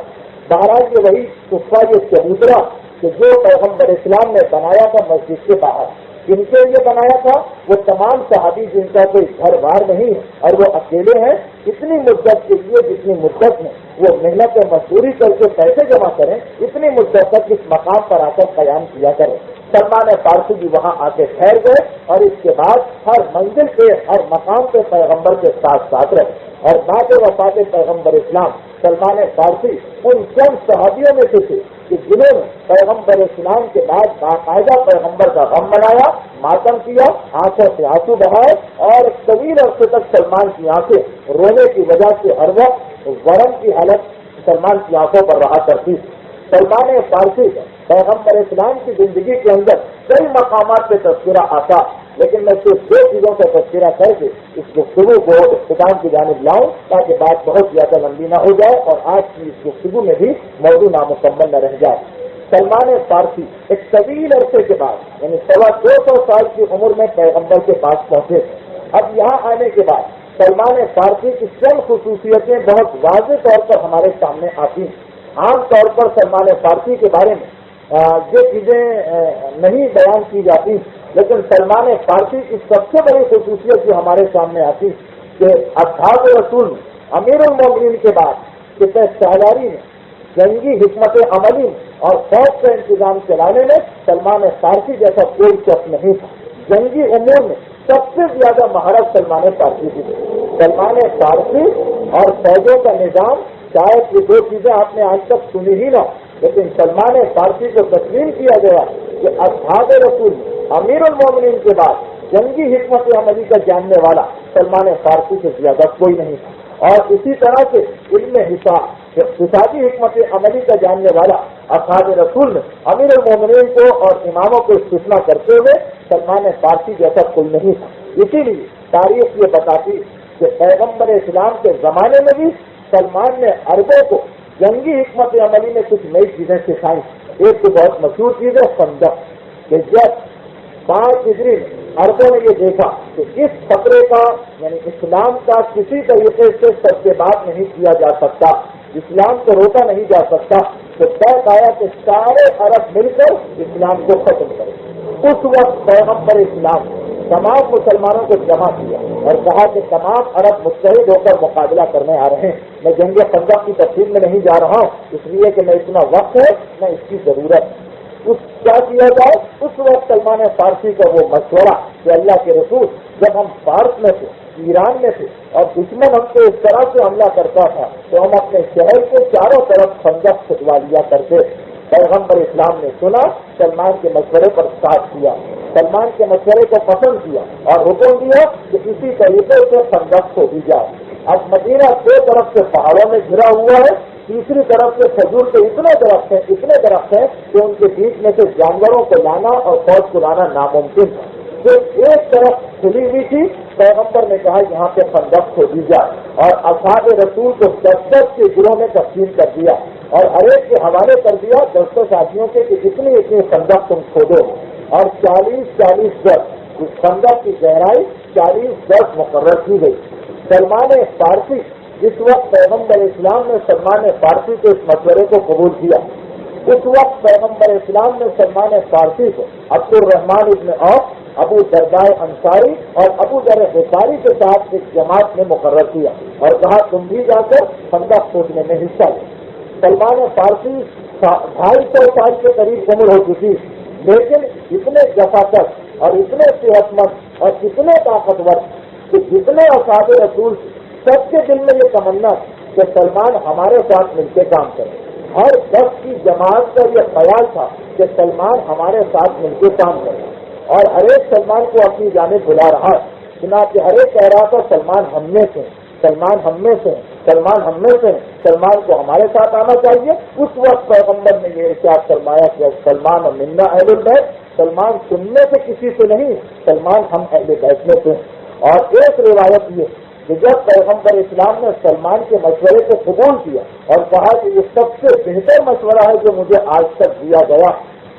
بہرحال یہ وہی صفہ، یہ چبوترا کہ جو پیغمبر اسلام نے بنایا تھا مسجد کے باہر، جن کے لیے بنایا تھا وہ تمام صحابی جن کا کوئی گھر بار نہیں ہے اور وہ اکیلے ہیں، اتنی مدت کے لیے جتنی مدت میں وہ محنت مزدوری کر کے پیسے جمع کریں، اتنی مدت تک اس مقام پر آ کر قیام کیا کریں۔ سلمان فارسی بھی وہاں آ کے ٹھہر گئے، اور اس کے بعد ہر منزل پہ ہر مقام پہ پیغمبر کے ساتھ ساتھ رہے، اور بعد وفات پیغمبر اسلام سلمان فارسی ان چند صحابیوں میں سے تھے کہ جنہوں نے پیغمبر اسلام کے بعد باقاعدہ پیغمبر کا غم منایا، ماتم کیا، آنکھوں سے آنسو بہائے، اور طویل عرصے تک سلمان کی آنکھیں رونے کی وجہ سے ہر وقت ورم کی حالت سلمان کی آنکھوں پر رہا کرتی۔ سلمان فارسی کا پیغمبر اسلام کی زندگی کے اندر کئی مقامات پہ تذکرہ آتا، لیکن میں صرف 2 چیزوں کا تذکرہ کر کے اس گفتگو کو اختتام کی جانب لاؤں تاکہ بات بہت زیادہ لمبی نہ ہو جائے اور آج کی اس گفتگو میں بھی موضوع نامکمل نہ رہ جائے۔ سلمان فارسی ایک طویل عرصے کے بعد یعنی 250 سال کی عمر میں پیغمبر کے پاس پہنچے۔ اب یہاں آنے کے بعد سلمان فارسی کی چند خصوصیتیں بہت واضح طور پر ہمارے سامنے آتی ہیں۔ عام طور پر سلمان فارسی کے بارے میں یہ چیزیں نہیں بیان کی جاتی، لیکن سلمان فارسی کی سب سے بڑی خصوصیت جو ہمارے سامنے آتی کہ اصحاب رسول امیر المومنین کے بعد کتنے سالاری میں جنگی حکمت عملی اور فوج کا انتظام چلانے میں سلمان فارسی جیسا کوئی شخص نہیں تھا۔ جنگی امور میں سب سے زیادہ مہارت سلمان فارسی کی تھی۔ سلمان فارسی اور فوجوں کا نظام، شاید یہ 2 چیزیں آپ نے آج تک سنی ہی نہ، لیکن سلمان فارسی کو تسلیم کیا گیا کہ اصحاب رسول امیر المومنین کے بعد جنگی حکمت عملی کا جاننے والا سلمان فارسی سے زیادہ کوئی نہیں تھا، اور اسی طرح سے علم حساب اقتصادی حکمت عملی کا جاننے والا اصحاب رسول نے امیر المومنین کو اور اماموں کو استثنا کرتے ہوئے سلمان فارسی جیسا کوئی نہیں تھا۔ اسی لیے تاریخ یہ بتاتی کہ پیغمبر اسلام کے زمانے میں بھی سلمان نے عربوں کو جنگی حکمت عملی میں کچھ نئی چیزیں سکھائی۔ ایک تو بہت مشہور چیز ہے خندق، کہ جب 5 ہجری میں عربوں نے یہ دیکھا کہ اس خطرے کا یعنی اسلام کا کسی طریقے سے سربراہ نہیں کیا جا سکتا، اسلام کو روکا نہیں جا سکتا، تو طے پایا کہ سارے عرب مل کر اسلام کو ختم کریں۔ اس وقت پیغمبر اسلام تمام مسلمانوں کو جمع کیا اور کہا کہ تمام عرب متحد ہو کر مقابلہ کرنے آ رہے ہیں۔ میں جنگ خندق کی تفصیل میں نہیں جا رہا ہوں، اس لیے کہ میں اتنا وقت ہے نہ اس کی ضرورت۔ کیا کیا جائے؟ اس وقت سلمان فارسی کا وہ مشورہ کہ اللہ کے رسول جب ہم فارس میں تھے، ایران میں تھے، اور دشمن ہم کو اس طرح سے حملہ کرتا تھا تو ہم اپنے شہر کے چاروں طرف خندق کھدوا لیا کرتے۔ پیغمبر اسلام نے سنا، سلمان کے مشورے پر ساتھ دیا، سلمان کے مشورے کو پسند کیا اور حکم دیا کہ اسی طریقے سے خندق کو دی جائے۔ اب مدینہ 2 طرف سے پہاڑوں میں گھرا ہوا ہے، تیسری طرف سے کھجور کے اتنے درخت ہیں کہ ان کے بیچ میں سے جانوروں کو لانا اور فوج کو لانا ناممکن تھا۔ جو ایک طرف کھلی ہوئی تھی، پیغمبر نے کہا یہاں پہ خندق کو دی جائے، اور اصحاب رسول کو 10 کے گروہ میں تقسیم کر دیا اور ہر ایک کے حوالے کر دیا 10 ساتھیوں کے کہ اتنی خندق تم کھودو، اور 40 گز خندق کی گہرائی 40 گز مقرر کی گئی۔ سلمان فارسی جس وقت پیغمبر اسلام نے سلمان فارسی کے اس مشورے کو قبول کیا اس وقت پیغمبر اسلام نے سلمان فارسی کو عبد الرحمان ابن عوف، ابو دردائے انصاری اور ابو ذر غفاری کے ساتھ ایک جماعت میں مقرر کیا اور کہا تم بھی جا کر خندق کھودنے میں حصہ لو۔ سلمان فارسی 250 سال کے قریب عمر ہو چکی، لیکن اتنے جفاکش اور اتنے صحت مند اور اتنے طاقتور کہ جتنے اصحاب رسول سب کے دل میں یہ تمنا کہ سلمان ہمارے ساتھ مل کے کام کرے۔ ہر 10 کی جماعت کا یہ خیال تھا کہ سلمان ہمارے ساتھ مل کے کام کرے، اور ہر ایک سلمان کو اپنی جانب بلا رہا ہے۔ چنانچہ ہر ایک کہہ رہا تھا سلمان ہم میں سے، سلمان ہم میں سے، سلمان ہم میں سے، سلمان کو ہمارے ساتھ آنا چاہیے۔ اس وقت پیغمبر نے یہ ارشاد فرمایا کہ سلمان منا اہل البیت، سلمان سننے سے کسی سے نہیں، سلمان ہم اہل بیت میں سے۔ اور ایک روایت یہ کہ جب پیغمبر اسلام نے سلمان کے مشورے کو قبول کیا اور کہا کہ یہ سب سے بہتر مشورہ ہے جو مجھے آج تک دیا گیا،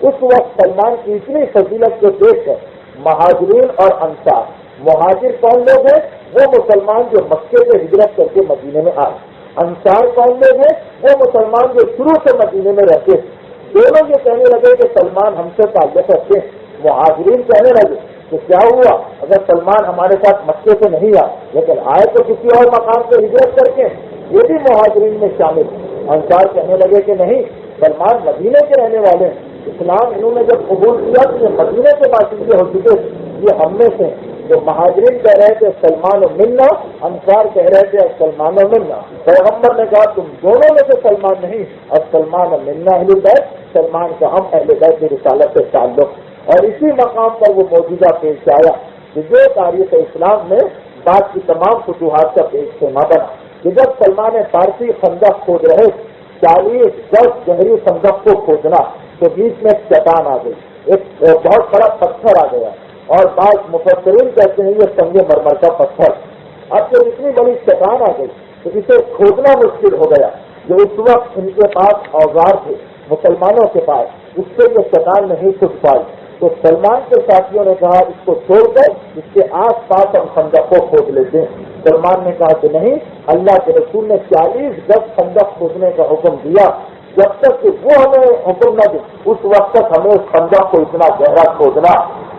اس وقت سلمان کی اتنی فضیلت کو دیکھ کر مہاجرین اور انصار، مہاجر کون لوگ ہیں؟ وہ مسلمان جو مکے سے ہجرت کر کے مدینے میں آئے۔ انصار کون لوگ ہیں؟ وہ مسلمان جو شروع سے مدینے میں رہتے ہیں۔ دونوں یہ کہنے لگے کہ سلمان ہم سے تعلق رکھتے ہیں۔ مہاجرین کہنے لگے کہ کیا ہوا اگر سلمان ہمارے ساتھ مکے سے نہیں آئے، لیکن آئے تو کسی اور مقام سے ہجرت کر کے، یہ بھی مہاجرین میں شامل۔ انصار کہنے لگے کہ نہیں، سلمان مدینے کے رہنے والے ہیں، اسلام انہوں نے جب قبول کیا تو یہ مدینے کے باشندے ہو چکے، یہ ہم میں سے۔ جو مہاجرین کہہ رہے تھے سلمان و منا، انصار کہہ رہے تھے سلمان و منا۔ پیغمبر نے کہا تم دونوں میں سے سلمان نہیں، اور سلمان و منا اہل بیت، سلمان کا ہم اہل بیت کی رسالت سے تعلق۔ اور اسی مقام پر وہ موجودہ پیش آیا کہ جو تاریخ اسلام میں بعد کی تمام فتوحات کا پیش خیمہ بنا کہ جب سلمان فارسی خندق کھود رہے 40 گز گہری خندق کو کھودنا تو بیچ میں ایک چٹان آ گئی، ایک بہت بڑا پتھر آ گیا، اور بعض مفسرین کہتے ہیں یہ سنگ مرمر کا پتھر۔ اب جب اتنی بڑی چٹان آ گئی تو اسے کھودنا مشکل ہو گیا۔ جو اس وقت ان کے پاس اوزار تھے مسلمانوں کے پاس، اس سے یہ چٹان نہیں کھد پائی، تو سلمان کے ساتھیوں نے کہا اس کو چھوڑ کر اس کے آس پاس ہم خندق کو کھود لیتے ہیں۔ سلمان نے کہا کہ نہیں، اللہ کے رسول نے 40 گز خندق کھودنے کا حکم دیا، جب تک کہ وہ ہمیں حکم نہ دے اس وقت تک ہمیں اس خندق کو اتنا گہرا کھودنا۔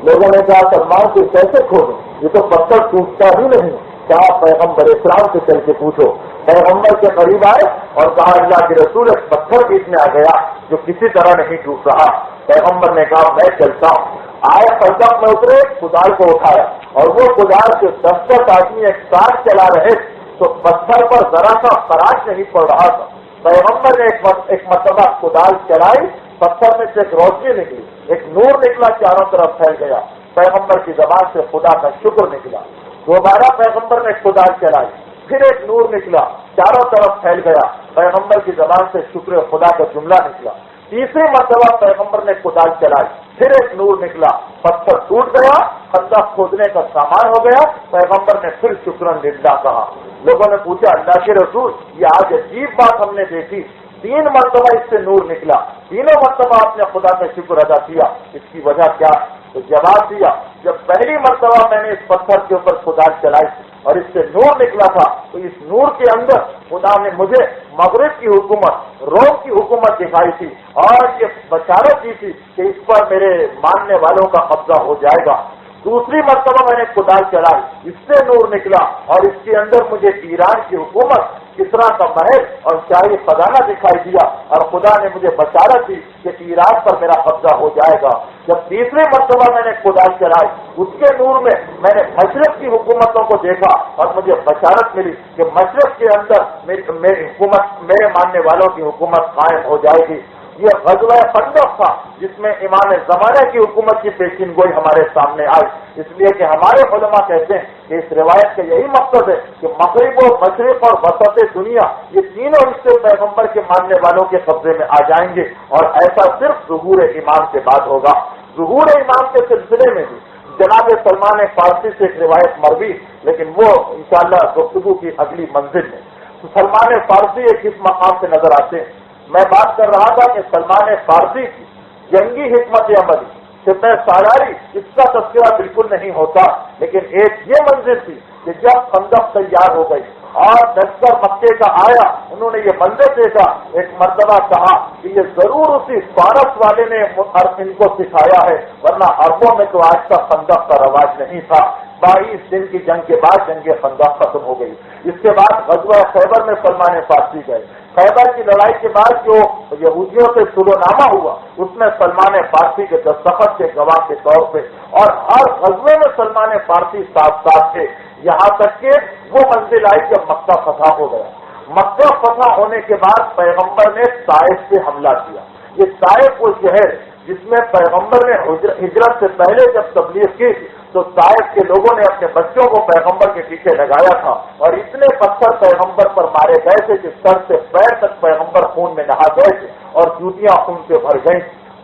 لوگوں نے کہا سلمان کو کیسے کھودیں، یہ تو پتھر ٹوٹتا ہی نہیں۔ کہا پیغمبر اسلام سے چل کے پوچھو۔ پیغمبر کے قریب آئے اور کہا اللہ کے رسول ایک پتھر بیچ میں آ گیا جو کسی طرح نہیں ٹوٹ رہا۔ پیغمبر نے کہا میں چلتا ہوں۔ آئے خندق میں اترے، کدال کو اٹھایا اور وہ کدال کے 10 آدمی ایک ساتھ چلا رہے تو پتھر پر ذرا سا خراش نہیں پڑ رہا تھا۔ پیغمبر نے ایک مرتبہ کدال چلائی، پتھر میں سے ایک روشنی نکلی، ایک نور نکلا، چاروں طرف پھیل گیا۔ پیغمبر کی زبان سے خدا کا شکر نکلا۔ دوبارہ پیغمبر نے کدال چلائی، پھر ایک نور نکلا، چاروں طرف پھیل گیا۔ پیغمبر کی زبان سے شکر خدا کا جملہ نکلا۔ تیسری مرتبہ پیغمبر نے کدال چلائی، پھر ایک نور نکلا، پتھر ٹوٹ گیا، خندق کھودنے کا سامان ہو گیا۔ پیغمبر نے پھر شکرن للہ کہا۔ لوگوں نے پوچھا اللہ کے رسول یہ آج عجیب بات ہم نے دیکھی، 3 مرتبہ اس سے نور نکلا، تینوں مرتبہ آپ نے خدا کا شکر ادا کیا، اس کی وجہ کیا؟ تو جواب دیا جب پہلی مرتبہ میں نے اس پتھر کے اوپر کدال چلائی اور اس سے نور نکلا تھا تو اس نور کے اندر خدا نے مجھے مغرب کی حکومت، روم کی حکومت دکھائی تھی اور یہ بشارت دی تھی کہ اس پر میرے ماننے والوں کا قبضہ ہو جائے گا۔ دوسری مرتبہ میں نے کدال چلائی، اس سے نور نکلا اور اس کے اندر مجھے ایران کی حکومت، کسرا کا محل اور شاہی خزانہ دکھائی دیا اور خدا نے مجھے بشارت دی کہ ایران پر میرا قبضہ ہو جائے گا۔ جب تیسری مرتبہ میں نے کدال چلائی، اس کے نور میں نے مشرق کی حکومتوں کو دیکھا اور مجھے بشارت ملی کہ مشرق کے اندر میری حکومت، میرے ماننے والوں کی حکومت قائم ہو جائے گی۔ یہ غزوہ خندق تھا جس میں امام زمانہ کی حکومت کی پیشین گوئی ہمارے سامنے آئی، اس لیے کہ ہمارے علماء کہتے ہیں کہ اس روایت کا یہی مقصد ہے کہ مغرب و مشرق اور وسط دنیا یہ تینوں حصے پیغمبر کے ماننے والوں کے قبضے میں آ جائیں گے، اور ایسا صرف ظہور امام کے بعد ہوگا۔ ظہور امام کے سلسلے میں بھی جناب سلمان فارسی سے ایک روایت مروی، لیکن وہ انشاءاللہ گفتگو کی اگلی منزل میں۔ تو سلمان فارسی ایک اس مقام سے نظر آتے ہیں۔ میں بات کر رہا تھا کہ سلمان فارسی کی جنگی حکمت عملی، سپہ سالاری، اس کا تذکرہ بالکل نہیں ہوتا، لیکن ایک یہ منزل تھی کہ جب خندق تیار ہو گئی اور لشکر مکے کا آیا، انہوں نے یہ منظر دیکھا، ایک مرتبہ کہا کہ یہ ضرور اسی فارس والے نے ان کو سکھایا ہے، ورنہ عربوں میں تو آج کا خندق کا رواج نہیں تھا۔ 22 دن کی جنگ کے بعد جنگ خندق ختم ہو گئی۔ اس کے بعد غزوہ خیبر میں سلمان فارسی گئے۔ خیبر کی لڑائی کے بعد جو یہودیوں سے صلح نامہ ہوا، اس میں سلمان فارسی کے دستخط کے گواہ کے طور پہ، اور ہر غزوے میں سلمان فارسی ساتھ ساتھ تھے، یہاں تک کہ وہ منزل آئی جب مکہ فتح ہو گیا۔ مکہ فتح ہونے کے بعد پیغمبر نے طائف سے حملہ کیا۔ یہ طائف وہ شہر جس میں پیغمبر نے ہجرت سے پہلے جب تبلیغ کی تو طائف کے لوگوں نے اپنے بچوں کو پیغمبر کے پیچھے لگایا تھا، اور اتنے پتھر پیغمبر پر مارے گئے تھے کہ سر سے پیر تک پیغمبر خون میں نہا گئے تھے اور جوتیاں خون سے بھر گئی۔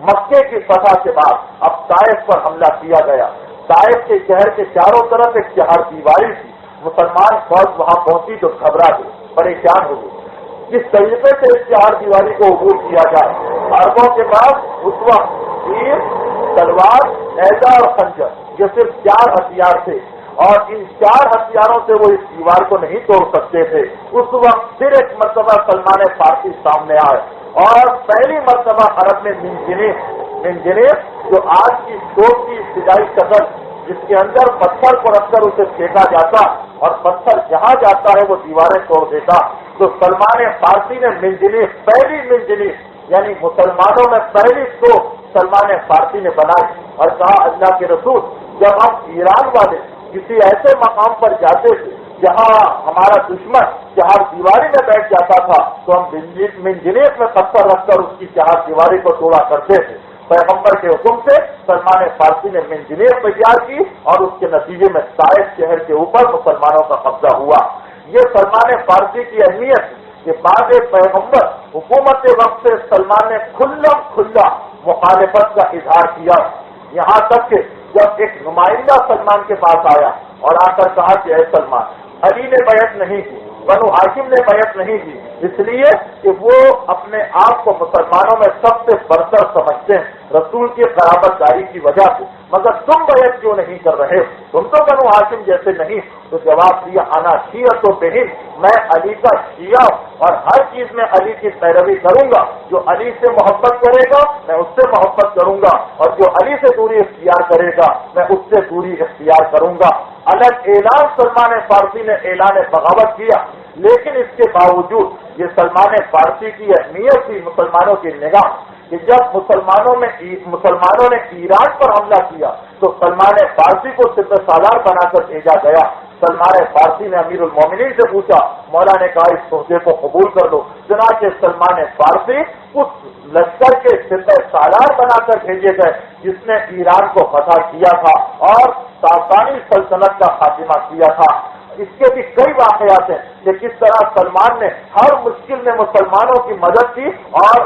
مکے کی فتح کے بعد اب طائف پر حملہ کیا گیا۔ طائف کے شہر کے چاروں طرف ایک چہار دیواری تھی۔ مسلمان فوج وہاں پہنچی تو گھبرا گئی، پریشان ہو گئی، کس طریقے سے اس چہار دیواری کو عبور کیا جائے۔ عربوں کے پاس اس وقت تیر، تلوار، نیزہ اور خنجر، یہ صرف 4 ہتھیار تھے، اور ان 4 ہتھیاروں سے وہ اس دیوار کو نہیں توڑ سکتے تھے۔ اس وقت پھر ایک مرتبہ سلمان فارسی سامنے آئے، اور پہلی مرتبہ عرب میں منجنیق جو آج کی توپ کی ابتدائی شکل جس کے اندر پتھر کو رکھ کر اسے پھینکا جاتا اور پتھر جہاں جاتا ہے وہ دیواریں توڑ دیتا، تو سلمان فارسی نے پہلی منجنیق یعنی مسلمانوں میں پہلی توپ سلمان فارسی نے بنائی، اور کہا اللہ کے رسول، جب ہم ایران والے کسی ایسے مقام پر جاتے تھے جہاں ہمارا دشمن چہار دیواری میں بیٹھ جاتا تھا تو ہم منجنیق میں پتھر رکھ کر اس کی چہار دیواری کو توڑا کرتے تھے۔ پیغمبر کے حکم سے سلمان فارسی نے منجنیق تیار کی، اور اس کے نتیجے میں طائف شہر کے اوپر مسلمانوں کا قبضہ ہوا۔ یہ سلمان فارسی کی اہمیت کہ بعد پیغمبر حکومت وقت سے سلمان نے کھلا مخالفت کا اظہار کیا، یہاں تک کہ جب ایک نمائندہ سلمان کے پاس آیا اور آ کر کہا کہ اے سلمان، علی نے بیعت نہیں کی، بنو ہاشم نے بیعت نہیں کی، اس لیے کہ وہ اپنے آپ کو مسلمانوں میں سب سے برتر سمجھتے ہیں رسول کی قرابت داری کی وجہ سے، مگر تم بیعت کیوں نہیں کر رہے؟ تم تو بنو ہاشم جیسے نہیں۔ تو جواب دیا، انا شیعہ بہن، میں علی کا شیعہ اور ہر چیز میں علی کی پیروی کروں گا۔ جو علی سے محبت کرے گا میں اس سے محبت کروں گا، اور جو علی سے دوری اختیار کرے گا میں اس سے دوری اختیار کروں گا۔ الگ اعلان سلمان فارسی نے اعلان بغاوت کیا، لیکن اس کے باوجود یہ سلمان فارسی کی اہمیت تھی مسلمانوں کی نگاہ کہ جب مسلمانوں نے ایران پر حملہ کیا تو سلمان فارسی کو سپہ سالار بنا کر بھیجا گیا۔ سلمان فارسی نے امیر المومنین سے پوچھا، مولا نے کہا اس تحفے کو قبول کر لو۔ چنانچہ سلمان فارسی اس لشکر کے سپہ سالار بنا کر بھیجے گئے جس نے ایران کو فتح کیا تھا اور ساسانی سلطنت کا خاتمہ کیا تھا۔ اس کے بھی کئی واقعات ہیں کہ کس طرح سلمان نے ہر مشکل میں مسلمانوں کی مدد کی اور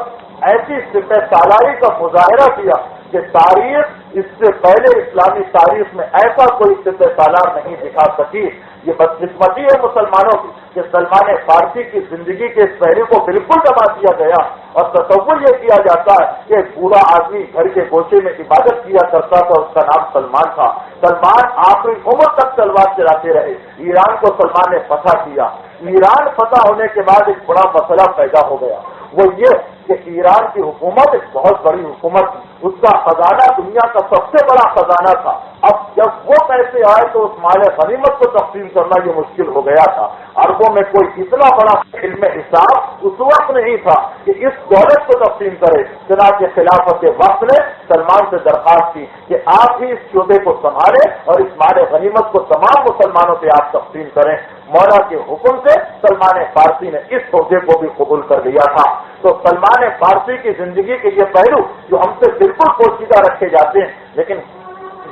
ایسی سپہ سالاری کا مظاہرہ کیا کہ تاریخ اس سے پہلے اسلامی تاریخ میں ایسا کوئی سپہ سالار نہیں دکھا سکی۔ یہ بدقسمتی ہے مسلمانوں کی کہ سلمان فارسی کی زندگی کے اس پہلو کو بالکل دبا دیا گیا، اور تصور یہ کیا جاتا ہے کہ پورا آدمی گھر کے گوشے میں عبادت کیا کرتا تھا، اس کا نام سلمان تھا۔ سلمان آخری عمر تک تلوار چلاتے رہے۔ ایران کو سلمان نے فتح کیا۔ ایران فتح ہونے کے بعد ایک بڑا مسئلہ پیدا ہو گیا، وہ یہ کہ ایران کی حکومت ایک بہت بڑی حکومت تھی، اس کا خزانہ دنیا کا سب سے بڑا خزانہ تھا۔ اب جب وہ پیسے آئے تو اس مال غنیمت کو تقسیم کرنا یہ مشکل ہو گیا تھا۔ عربوں میں کوئی اتنا بڑا علم حساب اس وقت نہیں تھا کہ اس دولت کو تقسیم کرے۔ چنانچہ خلافت وقت نے سلمان سے درخواست کی کہ آپ ہی اس شعبے کو سنبھالیں اور اس مال غنیمت کو تمام مسلمانوں سے آپ تقسیم کریں۔ مولا کے حکم سے سلمان فارسی نے اس عہدے کو بھی قبول کر لیا تھا۔ تو سلمان فارسی کی زندگی کے یہ پہلو جو ہم سے بالکل پوشیدہ رکھے جاتے ہیں، لیکن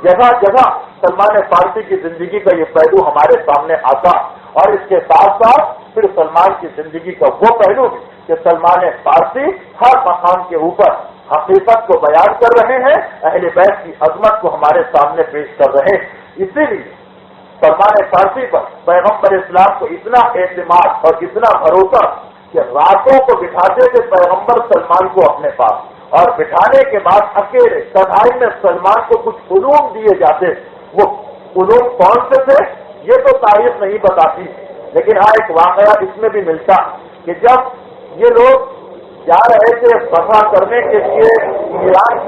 جگہ جگہ سلمان فارسی کی زندگی کا یہ پہلو ہمارے سامنے آتا، اور اس کے ساتھ ساتھ پھر سلمان کی زندگی کا وہ پہلو کہ سلمان فارسی ہر مقام کے اوپر حقیقت کو بیان کر رہے ہیں، اہل بیت کی عظمت کو ہمارے سامنے پیش کر رہے ہیں۔ اسی لیے سلمان فارسی پر پیغمبر اسلام کو اتنا اعتماد اور اتنا بھروسہ کہ راتوں کو بٹھاتے تھے پیغمبر سلمان کو اپنے پاس، اور بٹھانے کے بعد اکیلے تنہائی میں سلمان کو کچھ علوم دیے جاتے۔ وہ علوم کون سے تھے یہ تو تاریخ نہیں بتاتی، لیکن ہاں ایک واقعہ اس میں بھی ملتا کہ جب یہ لوگ جا رہے تھے فتح کرنے کے لیے ایران،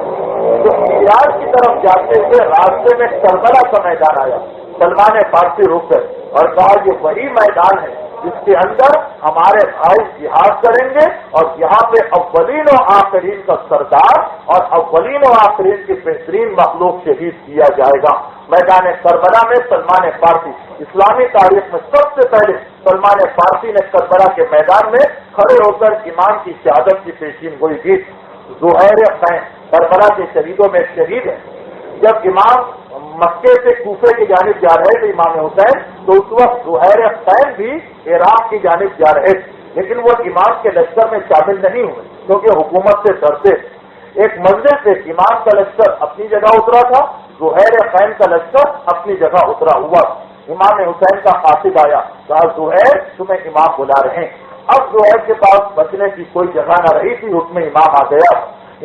تو ایران کی طرف جاتے ہوئے راستے میں کربلا کا میدان آیا. سلمان فارسی رک گئے اور کہا یہ وہی میدان ہے جس کے اندر ہمارے بھائی جہاد کریں گے، اور یہاں پہ اولین و آخرین کا سردار اور اولین و آخرین کی بہترین مخلوق شہید کیا جائے گا. میدان کربلا میں سلمان فارسی، اسلامی تاریخ میں سب سے پہلے سلمان فارسی نے کربلا کے میدان میں کھڑے ہو کر امام کی شہادت کی پیشین گوئی کی. زہیر خین کربلا کے شہیدوں میں شہید ہے. جب امام مکے سے کوفے کی جانب جا رہے تھے امام حسین، تو اس وقت زہیر خین بھی عراق کی جانب جا رہے تھے، لیکن وہ امام کے لشکر میں شامل نہیں ہوئے کیونکہ حکومت سے ڈرتے. ایک منزل سے امام کا لشکر اپنی جگہ اترا تھا، زہیر خین کا لشکر اپنی جگہ اترا ہوا. امام حسین کا قاصد آیا، کہا زہیر تمہیں امام بلا رہے ہیں. اب زہیر کے پاس بچنے کی کوئی جگہ نہ رہی تھی، حکم امام آ گیا.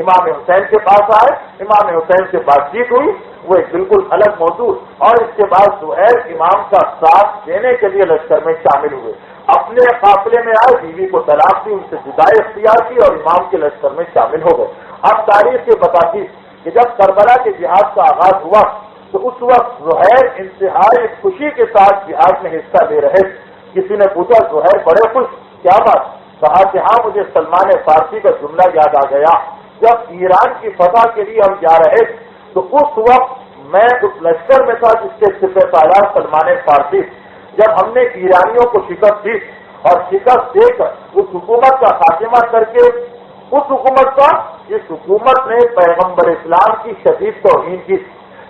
امام حسین کے پاس آئے، امام حسین سے بات چیت ہوئی، وہ ایک بالکل الگ موضوع، اور اس کے بعد زہیر امام کا ساتھ دینے کے لیے لشکر میں شامل ہوئے. اپنے قافلے میں آئے، بیوی کو طلاق دی، ان سے جدائی اختیار کی اور امام کے لشکر میں شامل ہو گئے. اب تاریخ یہ بتاتی کہ جب کربلا کے جہاد کا آغاز ہوا تو اس وقت زہیر انتہائی خوشی کے ساتھ جہاد میں حصہ لے رہے. کسی نے پوچھا زہیر بڑے خوش، کیا بات؟ کہا کہ ہاں مجھے سلمان فارسی کا جملہ یاد آ گیا. جب ایران کی فتح کے لیے ہم جا رہے تو اس وقت میں اس لشکر میں تھا جس کے سپہ سالار سلمان فارسی. جب ہم نے ایرانیوں کو شکست دی اور شکست دے کر اس حکومت کا خاتمہ کر کے اس حکومت کا جس حکومت نے پیغمبر اسلام کی شدید توہین کی،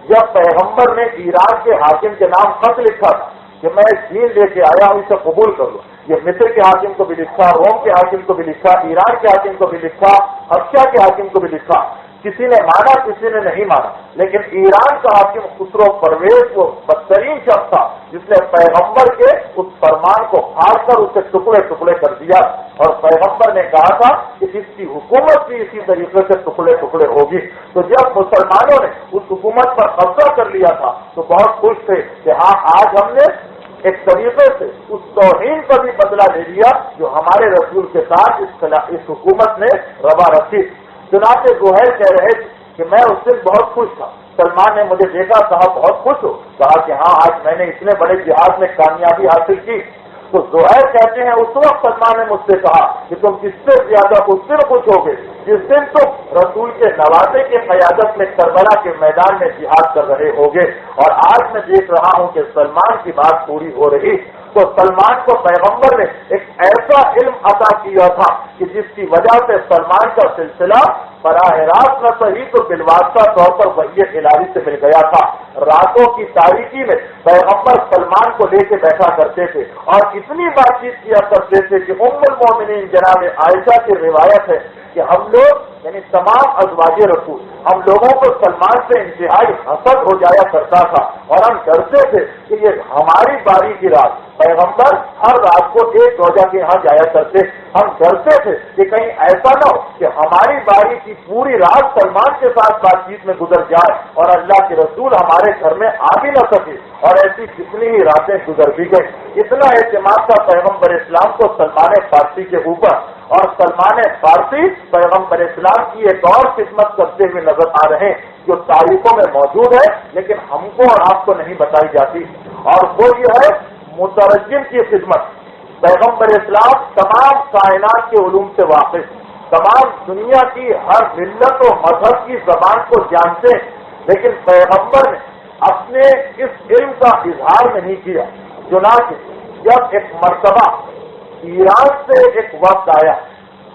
جب پیغمبر نے ایران کے حاکم کے نام خط لکھا تھا کہ میں دین لے کے آیا ہوں، اسے قبول کر لوں، یہ مصر کے حاکم کو بھی لکھا، روم کے حاکم کو بھی لکھا، ایران کے حاکم کو بھی لکھا، حبشہ کے حاکم کو بھی لکھا. کسی نے مانا کسی نے نہیں مانا، لیکن ایران کا حاکم خسرو پرویز وہ بدترین شخص تھا جس نے پیغمبر کے اس فرمان کو پھاڑ کر اسے ٹکڑے ٹکڑے کر دیا، اور پیغمبر نے کہا تھا کہ اس کی حکومت بھی اسی طریقے سے ٹکڑے ٹکڑے ہوگی. تو جب مسلمانوں نے اس حکومت پر قبضہ کر لیا تھا تو بہت خوش تھے کہ ہاں آج ہم نے ایک طریقے سے اس توہین کا بھی بدلہ لے لیا جو ہمارے رسول کے ساتھ اس حکومت نے روا رکھی. چنانچہ زہیر کہہ رہے تھے کہ میں اس دن بہت خوش تھا. سلمان نے مجھے دیکھا، کہا بہت خوش ہو؟ کہا کہ ہاں آج میں نے اتنے بڑے جہاد میں کامیابی حاصل کی. تو زہیر کہتے ہیں اس وقت سلمان نے مجھ سے کہا کہ تم کس سے زیادہ اس دن خوش ہو گے جس دن تم رسول کے نوازے کے قیادت میں کربلا کے میدان میں جہاد کر رہے ہوگے. اور آج میں دیکھ رہا ہوں کہ سلمان کی بات پوری ہو رہی. تو سلمان کو پیغمبر نے ایک ایسا علم عطا کیا تھا کہ جس کی وجہ سے سلمان کا سلسلہ براہ راست نہ صحیح تو بالواسطہ طور پر وحی الہی سے مل گیا تھا. راتوں کی تاریکی میں پیغمبر سلمان کو لے کے بیٹھا کرتے تھے اور اتنی بات چیت کیا کرتے تھے کہ ام المومنین جناب عائشہ کی روایت ہے کہ ہم لوگ یعنی تمام ازواج رسول ہم لوگوں کو سلمان سے انتہائی حسد ہو جایا کرتا تھا اور ہم ڈرتے تھے کہ یہ ہماری باری کی رات پیغمبر ہر رات کو ایک روزہ کے یہاں جایا کرتے. ہم ڈرتے تھے کہ کہیں ایسا نہ ہو کہ ہماری باری کی پوری رات سلمان کے ساتھ بات چیت میں گزر جائے اور اللہ کے رسول ہمارے گھر میں آ بھی نہ سکے. اور ایسی کتنی ہی راتیں گزر بھی گئی. اتنا اعتماد تھا پیغمبر اسلام کو سلمان فارسی کے اوپر. اور سلمان فارسی پیغمبر اسلام کی ایک اور خدمت کرتے ہوئے نظر آ رہے ہیں جو تاریخوں میں موجود ہے لیکن ہم کو اور آپ کو نہیں بتائی جاتی، اور وہ یہ ہے مترجم کی خدمت. پیغمبر اسلام تمام کائنات کے علوم سے واقف، تمام دنیا کی ہر ملت و مذہب کی زبان کو جانتے ہیں، لیکن پیغمبر نے اپنے اس علم کا اظہار نہیں کیا. چنانچہ جب ایک مرتبہ ایران سے ایک وقت آیا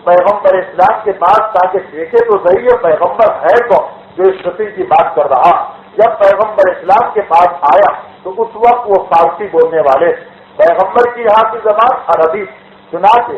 پیغمبر اسلام کے پاس تاکہ دیکھے تو صحیح ہے پیغمبر ہے کون جو اس قسم کی بات کر رہا. جب پیغمبر اسلام کے پاس آیا تو اس وقت وہ فارسی بولنے والے، پیغمبر کی یہاں کی زبان عربی. چنانچہ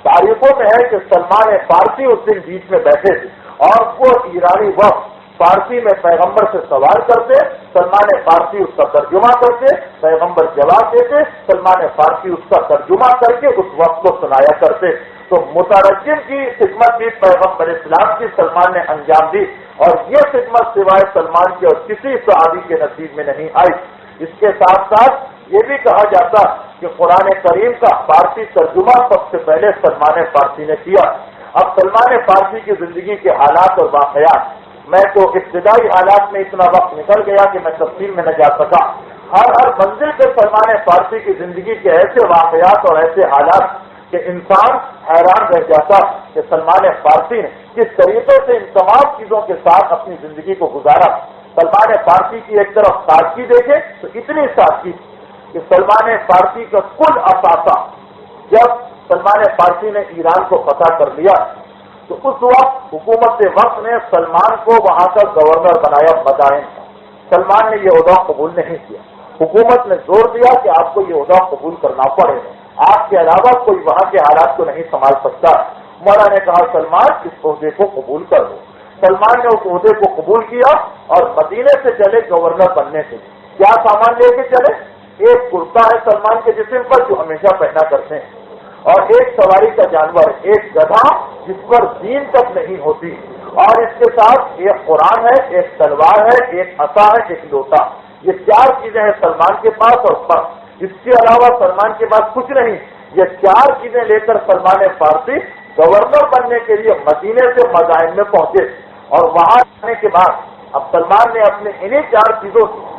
تاریخوں میں ہے کہ سلمان فارسی اس دن بیچ میں بیٹھے تھے اور وہ ایرانی وقت فارسی میں پیغمبر سے سوال کرتے، سلمان فارسی اس کا ترجمہ کرتے، پیغمبر جواب دیتے، سلمان فارسی اس کا ترجمہ کر کے اس وقت کو سنایا کرتے. تو مترجم کی خدمت بھی پیغمبر اسلام کی سلمان نے انجام دی، اور یہ خدمت سوائے سلمان کے اور کسی صحابی کے نصیب میں نہیں آئی. اس کے ساتھ ساتھ یہ بھی کہا جاتا کہ قرآن کریم کا فارسی ترجمہ سب سے پہلے سلمان فارسی نے کیا۔ اب سلمان فارسی کی زندگی کے حالات اور واقعات، میں تو ابتدائی حالات میں اتنا وقت نکل گیا کہ میں تفصیل میں نہ جا سکا۔ ہر منزل پہ سلمان فارسی کی زندگی کے ایسے واقعات اور ایسے حالات کہ انسان حیران رہ جاتا کہ سلمان فارسی نے کس طریقے سے ان تمام چیزوں کے ساتھ اپنی زندگی کو گزارا۔ سلمان فارسی کی ایک طرف سادگی دیکھے تو اتنی سادگی کہ سلمان فارسی کا کل اثاثہ، جب سلمان فارسی نے ایران کو فتح کر لیا تو اس وقت حکومت وقت نے سلمان کو وہاں کا گورنر بنایا مدائن۔ سلمان نے یہ عہدہ قبول نہیں کیا۔ حکومت نے زور دیا کہ آپ کو یہ عہدہ قبول کرنا پڑے گا، آپ کے علاوہ کوئی وہاں کے حالات کو نہیں سنبھال سکتا۔ مولا نے کہا سلمان اس عہدے کو قبول کر دو۔ سلمان نے اس عہدے کو قبول کیا اور مدینے سے چلے گورنر بننے سے۔ کیا سامان لے کے چلے؟ ایک کرتا ہے سلمان کے جسم پر جو ہمیشہ پہنا کرتے ہیں، اور ایک سواری کا جانور، ایک گدھا جس پر زین تک نہیں ہوتی، اور اس کے ساتھ ایک قرآن ہے، ایک تلوار ہے، ایک عصا ہے، ایک لوٹا۔ یہ 4 چیزیں ہیں سلمان کے پاس اور پر اس کے علاوہ سلمان کے پاس کچھ نہیں۔ یہ 4 چیزیں لے کر سلمان فارسی گورنر بننے کے لیے مدینے سے مدائن میں پہنچے، اور وہاں جانے کے بعد اب سلمان نے اپنے انہی 4 چیزوں سے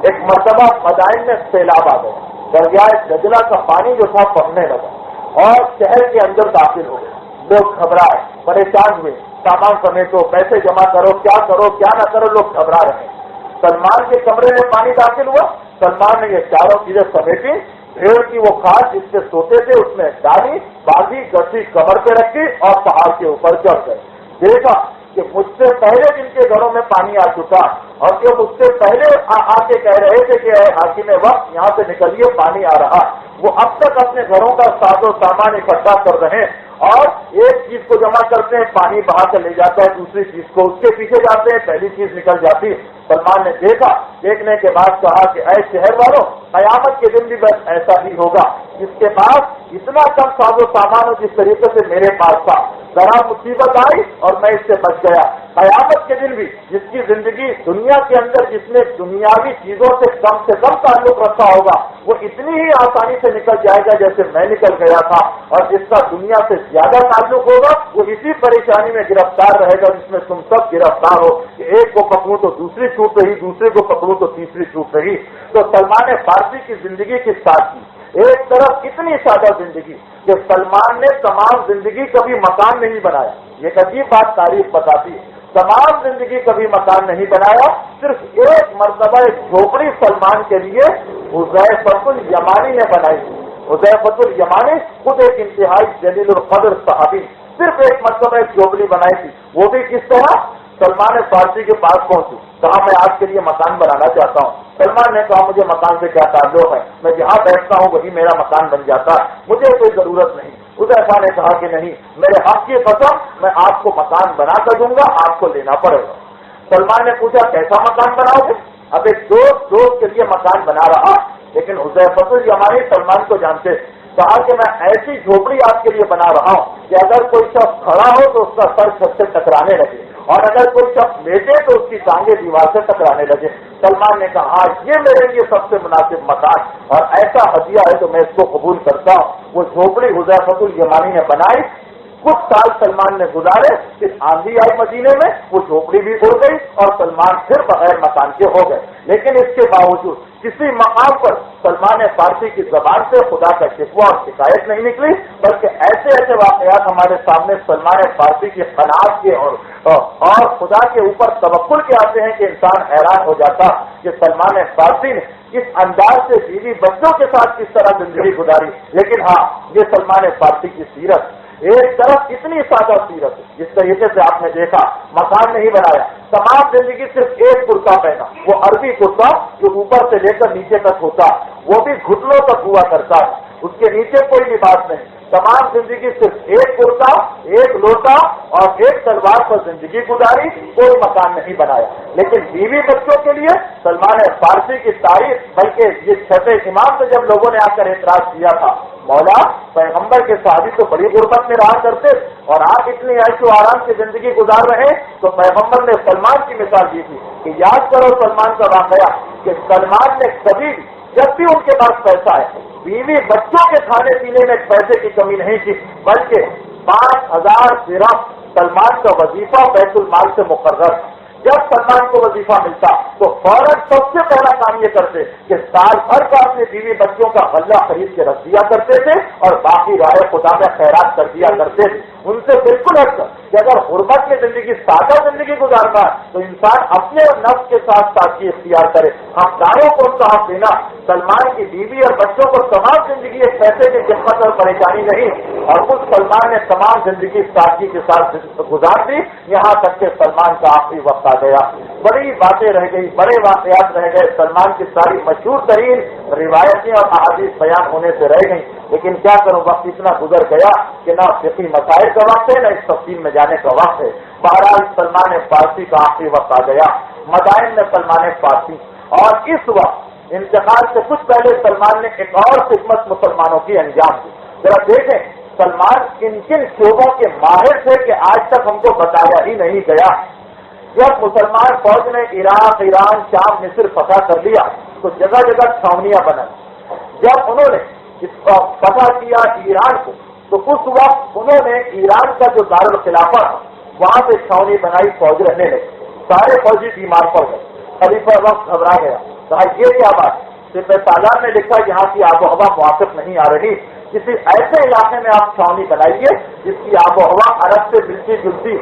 ایک مرتبہ مدائن میں سیلاب آ گیا، دریائے دجلہ کا پانی جو تھا بڑھنے لگا اور شہر کے اندر داخل ہو گئے۔ لوگ گھبرائے، پریشان ہوئے، سامان سمیٹو، پیسے جمع کرو، کیا نہ کرو، لوگ گھبرا رہے ہیں۔ سلمان کے کمرے میں پانی داخل ہوا، سلمان نے یہ 4 چیزیں سمیٹی، بھیڑ کی وہ کھاد جس سے سوتے تھے اس میں ڈالی، باندھی، گٹھی کمر پہ رکھی اور پہاڑ کے اوپر چڑھ گئے۔ دیکھا کہ مجھ سے پہلے جن کے گھروں میں پانی آ چکا اور جو مجھ سے پہلے آ کے کہہ رہے تھے کہ اے حاکم وقت یہاں سے نکلیے پانی آ رہا، وہ اب تک اپنے گھروں کا ساز و سامان اکٹھا کر رہے ہیں، اور ایک چیز کو جمع کرتے ہیں، پانی بہا کر لے جاتا ہے دوسری چیز کو، اس کے پیچھے جاتے ہیں، پہلی چیز نکل جاتی۔ سلمان نے دیکھا، دیکھنے کے بعد کہا کہ اے شہر والوں، قیامت کے دن بھی بس ایسا ہی ہوگا، جس کے پاس اتنا کم ساز و سامان ہو جس طریقے سے میرے پاس تھا، ذرا مصیبت آئی اور میں اس سے بچ گیا۔ قیامت کے دن بھی جس کی زندگی دنیا کے اندر جس نے دنیاوی چیزوں سے کم تعلق رکھا ہوگا، وہ اتنی ہی آسانی سے نکل جائے گا جیسے میں نکل گیا تھا، اور جس کا دنیا سے زیادہ تعلق ہوگا وہ اسی پریشانی میں گرفتار رہے گا جس میں تم سب گرفتار ہو کہ ایک کو پکڑوں تو دوسری چھوٹ رہی، دوسرے کو پکڑوں تو تیسری چھوٹ رہی۔ تو سلمان فارسی کی زندگی کی سادگی، ایک طرف اتنی سادہ زندگی کہ سلمان نے تمام زندگی کبھی مکان نہیں بنایا۔ یہ عجیب بات تاریخ بتاتی ہے، تمام زندگی کبھی مکان نہیں بنایا، صرف ایک مرتبہ ایک جھوپڑی سلمان کے لیے حذیفۃ الیمانی نے بنائی۔ حذیفۃ الیمانی خود ایک انتہائی جلیل القدر صحابی، صرف ایک مرتبہ ایک جھوپڑی بنائی تھی، وہ بھی کس طرح؟ سلمان فارسی کے پاس پہنچی، کہا میں آپ کے لیے مکان بنانا چاہتا ہوں۔ سلمان نے کہا مجھے مکان سے کیا تعلق ہے، میں جہاں بیٹھتا ہوں وہی میرا مکان بن جاتا ہے، مجھے کوئی ضرورت نہیں۔ حذیفہ نے کہا کہ نہیں، میرے حق کی قسم، میں آپ کو مکان بنا کر دوں گا، آپ کو لینا پڑے گا۔ سلمان نے پوچھا کیسا مکان بناؤ گے؟ اب ایک دوست کے لیے مکان بنا رہا، لیکن حذیفۃ الیمانی سلمان کو جانتے، کہا کہ میں ایسی جھوپڑی آپ کے لیے بنا رہا ہوں کہ اگر کوئی شخص کھڑا ہو تو اس کا سر چھت سے ٹکرانے لگے، اور اگر کوئی شخص لیٹے تو اس کی ٹانگیں دیوار سے ٹکرانے لگے۔ سلمان نے کہا یہ میرے لیے سب سے مناسب مکان اور ایسا ہدیہ ہے تو میں اس کو قبول کرتا ہوں۔ وہ جھوپڑی حذیفۃ الیمانی نے بنائی، کچھ سال سلمان نے گزارے، پھر آندھی آئی مدینے میں، وہ جھوپڑی بھی اڑ گئی اور سلمان پھر بغیر مکان کے ہو گئے۔ لیکن اس کے باوجود کسی مقام پر سلمان فارسی کی زبان سے خدا کا شکوہ اور شکایت نہیں نکلی، بلکہ ایسے واقعات ہمارے سامنے سلمان فارسی کی قناعت کے اور خدا کے اوپر توکل کے آتے ہیں کہ انسان حیران ہو جاتا کہ سلمان فارسی نے اس انداز سے بیوی بچوں کے ساتھ کس طرح زندگی گزاری۔ لیکن ہاں، یہ سلمان فارسی کی سیرت، ایک طرف اتنی سادہ سیرت، جس طریقے سے آپ نے دیکھا مکان نہیں بنایا، تمام زندگی صرف ایک کرتا پہنا، وہ عربی کرتا جو اوپر سے لے کر نیچے تک ہوتا، وہ بھی گھٹنوں تک ہوا کرتا، اس کے نیچے کوئی لباس نہیں، تمام زندگی صرف ایک کرتا، ایک لوٹا اور ایک تلوار پر زندگی گزاری، کوئی مکان نہیں بنایا۔ لیکن بیوی بچوں کے لیے سلمان فارسی کی تاریخ، بلکہ یہ چھٹے امام سے جب لوگوں نے آ کر اعتراض کیا تھا، مولا پیغمبر کے صحابی تو بڑی غربت میں رہا کرتے اور آپ اتنی عیش و آرام کی زندگی گزار رہے، تو پیغمبر نے سلمان کی مثال دی تھی کہ یاد کرو سلمان کا واقعہ کہ سلمان نے کبھی جب بھی ان کے پاس پیسہ ہے، بیوی بچوں کے کھانے پینے میں پیسے کی کمی نہیں تھی، بلکہ 5,000 درہم سلمان کا وظیفہ بیت المال سے مقرر۔ جب سلمان کو وظیفہ ملتا تو فوراً سب سے پہلا کام یہ کرتے کہ سال بھر کا اپنے بیوی بچوں کا غلہ خرید کے رکھ دیا کرتے تھے اور باقی راہ خدا میں خیرات کر دیا کرتے تھے۔ ان سے بالکل ہٹ کر کہ اگر غربت میں زندگی، سادہ زندگی گزارنا ہے تو انسان اپنے نفس کے ساتھ سادگی اختیار کرے، حقداروں کو ان کا حق دینا۔ سلمان کی بیوی اور بچوں کو تمام زندگی ایک پیسے کی خدمت اور پریشانی نہیں، اور اس سلمان نے تمام زندگی سادگی کے ساتھ گزار دی، یہاں تک کہ سلمان کا آخری وقت آ گیا۔ بڑی باتیں رہ گئی، بڑے واقعات رہ گئے، سلمان کی ساری مشہور ترین روایتیں اور احادیث بیان ہونے سے رہ گئیں، لیکن کیا کروں، وقت اتنا گزر گیا کہ نہ فقہی مسائل کا وقت ہے، نہ اس تفصیل میں جانے کا وقت ہے۔ بہرحال سلمان فارسی کا آخری وقت آ گیا، مدائن میں سلمان فارسی، اور اس وقت انتقال سے کچھ پہلے سلمان نے ایک اور خدمت مسلمانوں کی انجام دی۔ ذرا دیکھیں سلمان کن کن شعبوں کے ماہر تھے کہ آج تک ہم کو بتایا ہی نہیں گیا۔ جب مسلمان فوج نے عراق، ایران، شام، مصر فتح کر لیا تو جگہ جگہ چھاونیاں بنائی۔ جب انہوں نے اس کو فتح کیا ایران کو تو اس وقت انہوں نے ایران کا جو دارالخلافہ تھا وہاں پہ چھاونی بنائی، فوج رہنے لگی۔ سارے فوجی بیمار پڑ گئے، خلیفہ وقت گھبرا گیا، کہا یہ کیا بات؟ صرف سالار نے لکھا یہاں کی آب و ہوا موافق نہیں آ رہی، کسی ایسے علاقے میں آپ چھاونی بنائیے جس کی آب و ہوا عرب سے ملتی جلتی۔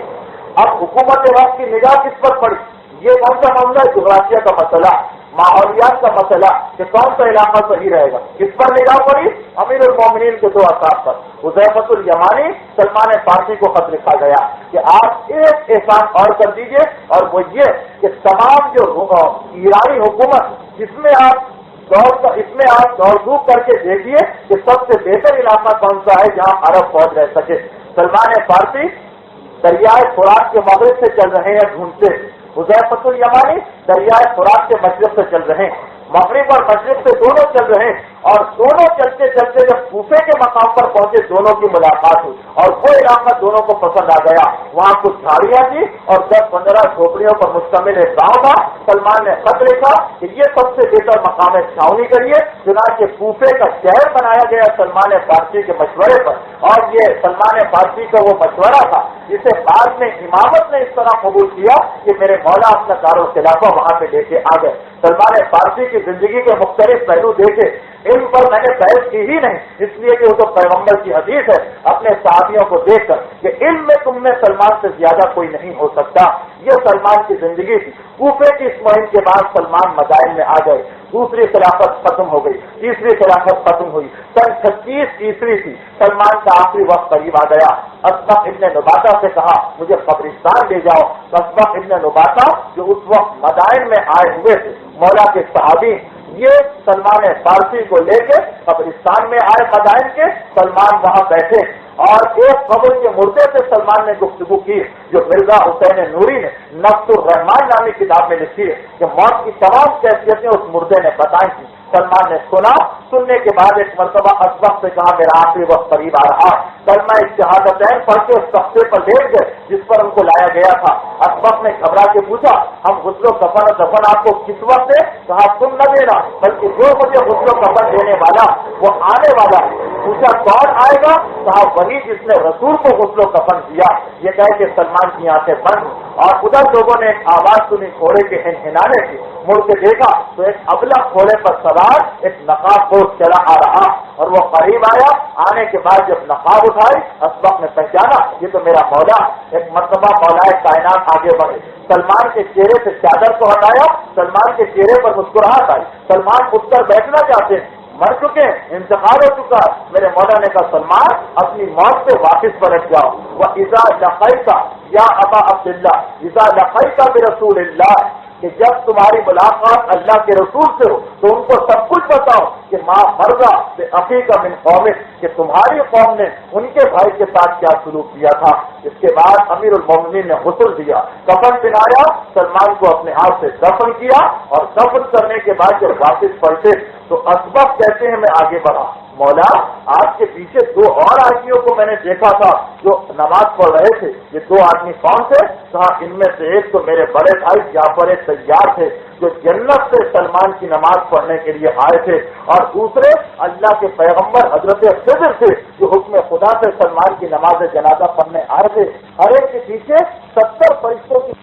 اب حکومت وقت کی نگاہ کس پر پڑی؟ یہ کون سا معاملہ ہے؟ جغرافیہ کا مسئلہ، ماحولیات کا مسئلہ کہ کون سا علاقہ صحیح رہے گا، کس پر نگاہ پڑی؟ امیر المومنین کے 2 اصحاب پر، حذیفۃ الیمانی، سلمان فارسی کو خط لکھا گیا کہ آپ ایک احسان اور کر دیجئے، اور وہ یہ کہ تمام جو ایرانی حکومت اس میں آپ دوڑ دھوپ کر کے دیکھیے کہ سب سے بہتر علاقہ کون سا ہے جہاں عرب فوج رہ سکے۔ سلمان فارسی دریائے فرات کے مغرب سے چل رہے ہیں ڈھونڈتے، حذیفۃ الیمانی دریائے فرات کے مشرق سے چل رہے ہیں، مغرب اور مشرق سے دونوں چل رہے ہیں، اور دونوں چلتے چلتے جب کوفے کے مقام پر پہنچے دونوں کی ملاقات ہوئی اور وہ علاقہ دونوں کو پسند آ گیا۔ وہاں کچھ جھاڑیاں تھی اور 10-15 جھوپڑیوں پر مشتمل ایک گاؤں تھا۔ سلمان نے خط لکھا کہ یہ سب سے بہتر مقام ہے، چھاونی کریے۔ چنانچہ کوفے کا شہر بنایا گیا سلمان فارسی کے مشورے پر، اور یہ سلمان فارسی کا وہ مشورہ تھا جسے بعد میں امامت نے اس طرح قبول کیا کہ میرے مولا اپنا دارالخلافہ وہاں پہ لے کے آ گئے۔ سلمان فارسی کی زندگی کے مختلف پہلو دیکھے، ان پر میں نے بحث کی ہی نہیں، اس لیے کہ وہ تو پیغمبر کی حدیث ہے اپنے صحابیوں کو دیکھ کر کہ علم میں تم میں سلمان سے زیادہ کوئی نہیں ہو سکتا۔ یہ سلمان کی زندگی تھی۔ کوفے کی اس مہم کے بعد سلمان مدائن میں آ گئے، دوسری خلافت ختم ہو گئی، تیسری خلافت ختم ہوئی، سن 36 عیسوی تھی، سلمان کا آخری وقت قریب آ گیا۔ اسبق ابن نباتہ سے کہا مجھے قبرستان لے جاؤ۔ اسبق ابن نباتہ جو اس وقت مدائن میں آئے ہوئے تھے، مولا کے صحابی، یہ سلمان فارسی کو لے کے قبرستان میں آئے مدائن کے۔ سلمان وہاں بیٹھے اور ایک قبر کے مردے سے سلمان نے گفتگو کی جو مرزا حسین نوری نے نفس الرحمان نامی کتاب میں لکھی ہے کہ موت کی تمام کیفیتیں اس مردے نے بتائی تھی۔ سلمان نے سنا، سننے کے بعد ایک مرتبہ اسبق سے کہا میرا آخری وقت قریب آ رہا۔ کلمہ شہادتین پڑھ کے اس تختے پر لیٹ گئے جس پر ان کو لایا گیا تھا۔ اسبق نے گھبرا کے پوچھا ہم غسل و کفن آپ کو کس وقت دے؟ کہا تم نہ دینا بلکہ جو مجھے غسل و کفن دینے والا وہ آنے والا ہے۔ پوچھا کون آئے گا؟ کہا وہی جس نے رسول کو غسل و کفن دیا۔ یہ کہہ کے سلمان کی آنکھیں بند اور ادھر لوگوں نے ایک آواز سنی گھوڑے کے ہنہنانے کی، مڑ کے دیکھا تو ایک ابلہ گھوڑے پر سوار ایک نقاب پوش چلا آ رہا اور وہ قریب آیا۔ آنے کے بعد جب نقاب اٹھائی اسبق نے پہچانا یہ تو میرا مولا۔ ایک مرتبہ مولا کائنات آگے بڑھے، سلمان کے چہرے سے چادر کو ہٹایا، سلمان کے چہرے پر مسکراہٹ آئی۔ سلمان اٹھ کر بیٹھنا چاہتے ہیں، مر چکے ہیں، انتقال ہو چکا۔ میرے مولا نے کہا سلمان اپنی موت سے واپس پلٹ جاؤ۔ وَإِذَا لَقَيْتَ يَا أَبَا عَبْدِ اللَّهِ إِذَا لَقَيْتَ بِرَسُولِ اللَّهِ کہ جب تمہاری ملاقات اللہ کے رسول سے ہو تو ان کو سب کچھ بتاؤ کہ ماں مرضا بِأَخِيكَ مِنْ قَوْمِكَ کہ تمہاری قوم نے ان کے بھائی کے ساتھ کیا سلوک کیا تھا۔ اس کے بعد امیر المومنین نے غسل دیا، کفن پہنایا، سلمان کو اپنے ہاتھ سے دفن کیا، اور دفن کرنے کے بعد جب واپس پلٹے تو اسبق کہتے ہیں میں آگے بڑھا، مولا آپ کے پیچھے 2 اور آدمیوں کو میں نے دیکھا تھا جو نماز پڑھ رہے تھے یہ دو آدمی کون تھے؟ کہا ان میں سے ایک تو میرے بڑے بھائی جعفر طیار تھے جو جنت سے سلمان کی نماز پڑھنے کے لیے آئے تھے، اور دوسرے اللہ کے پیغمبر حضرت خضر تھے جو حکم خدا سے سلمان کی نماز جنازہ پڑھنے آئے تھے۔ ہر ایک کے پیچھے 70 فرشتوں کی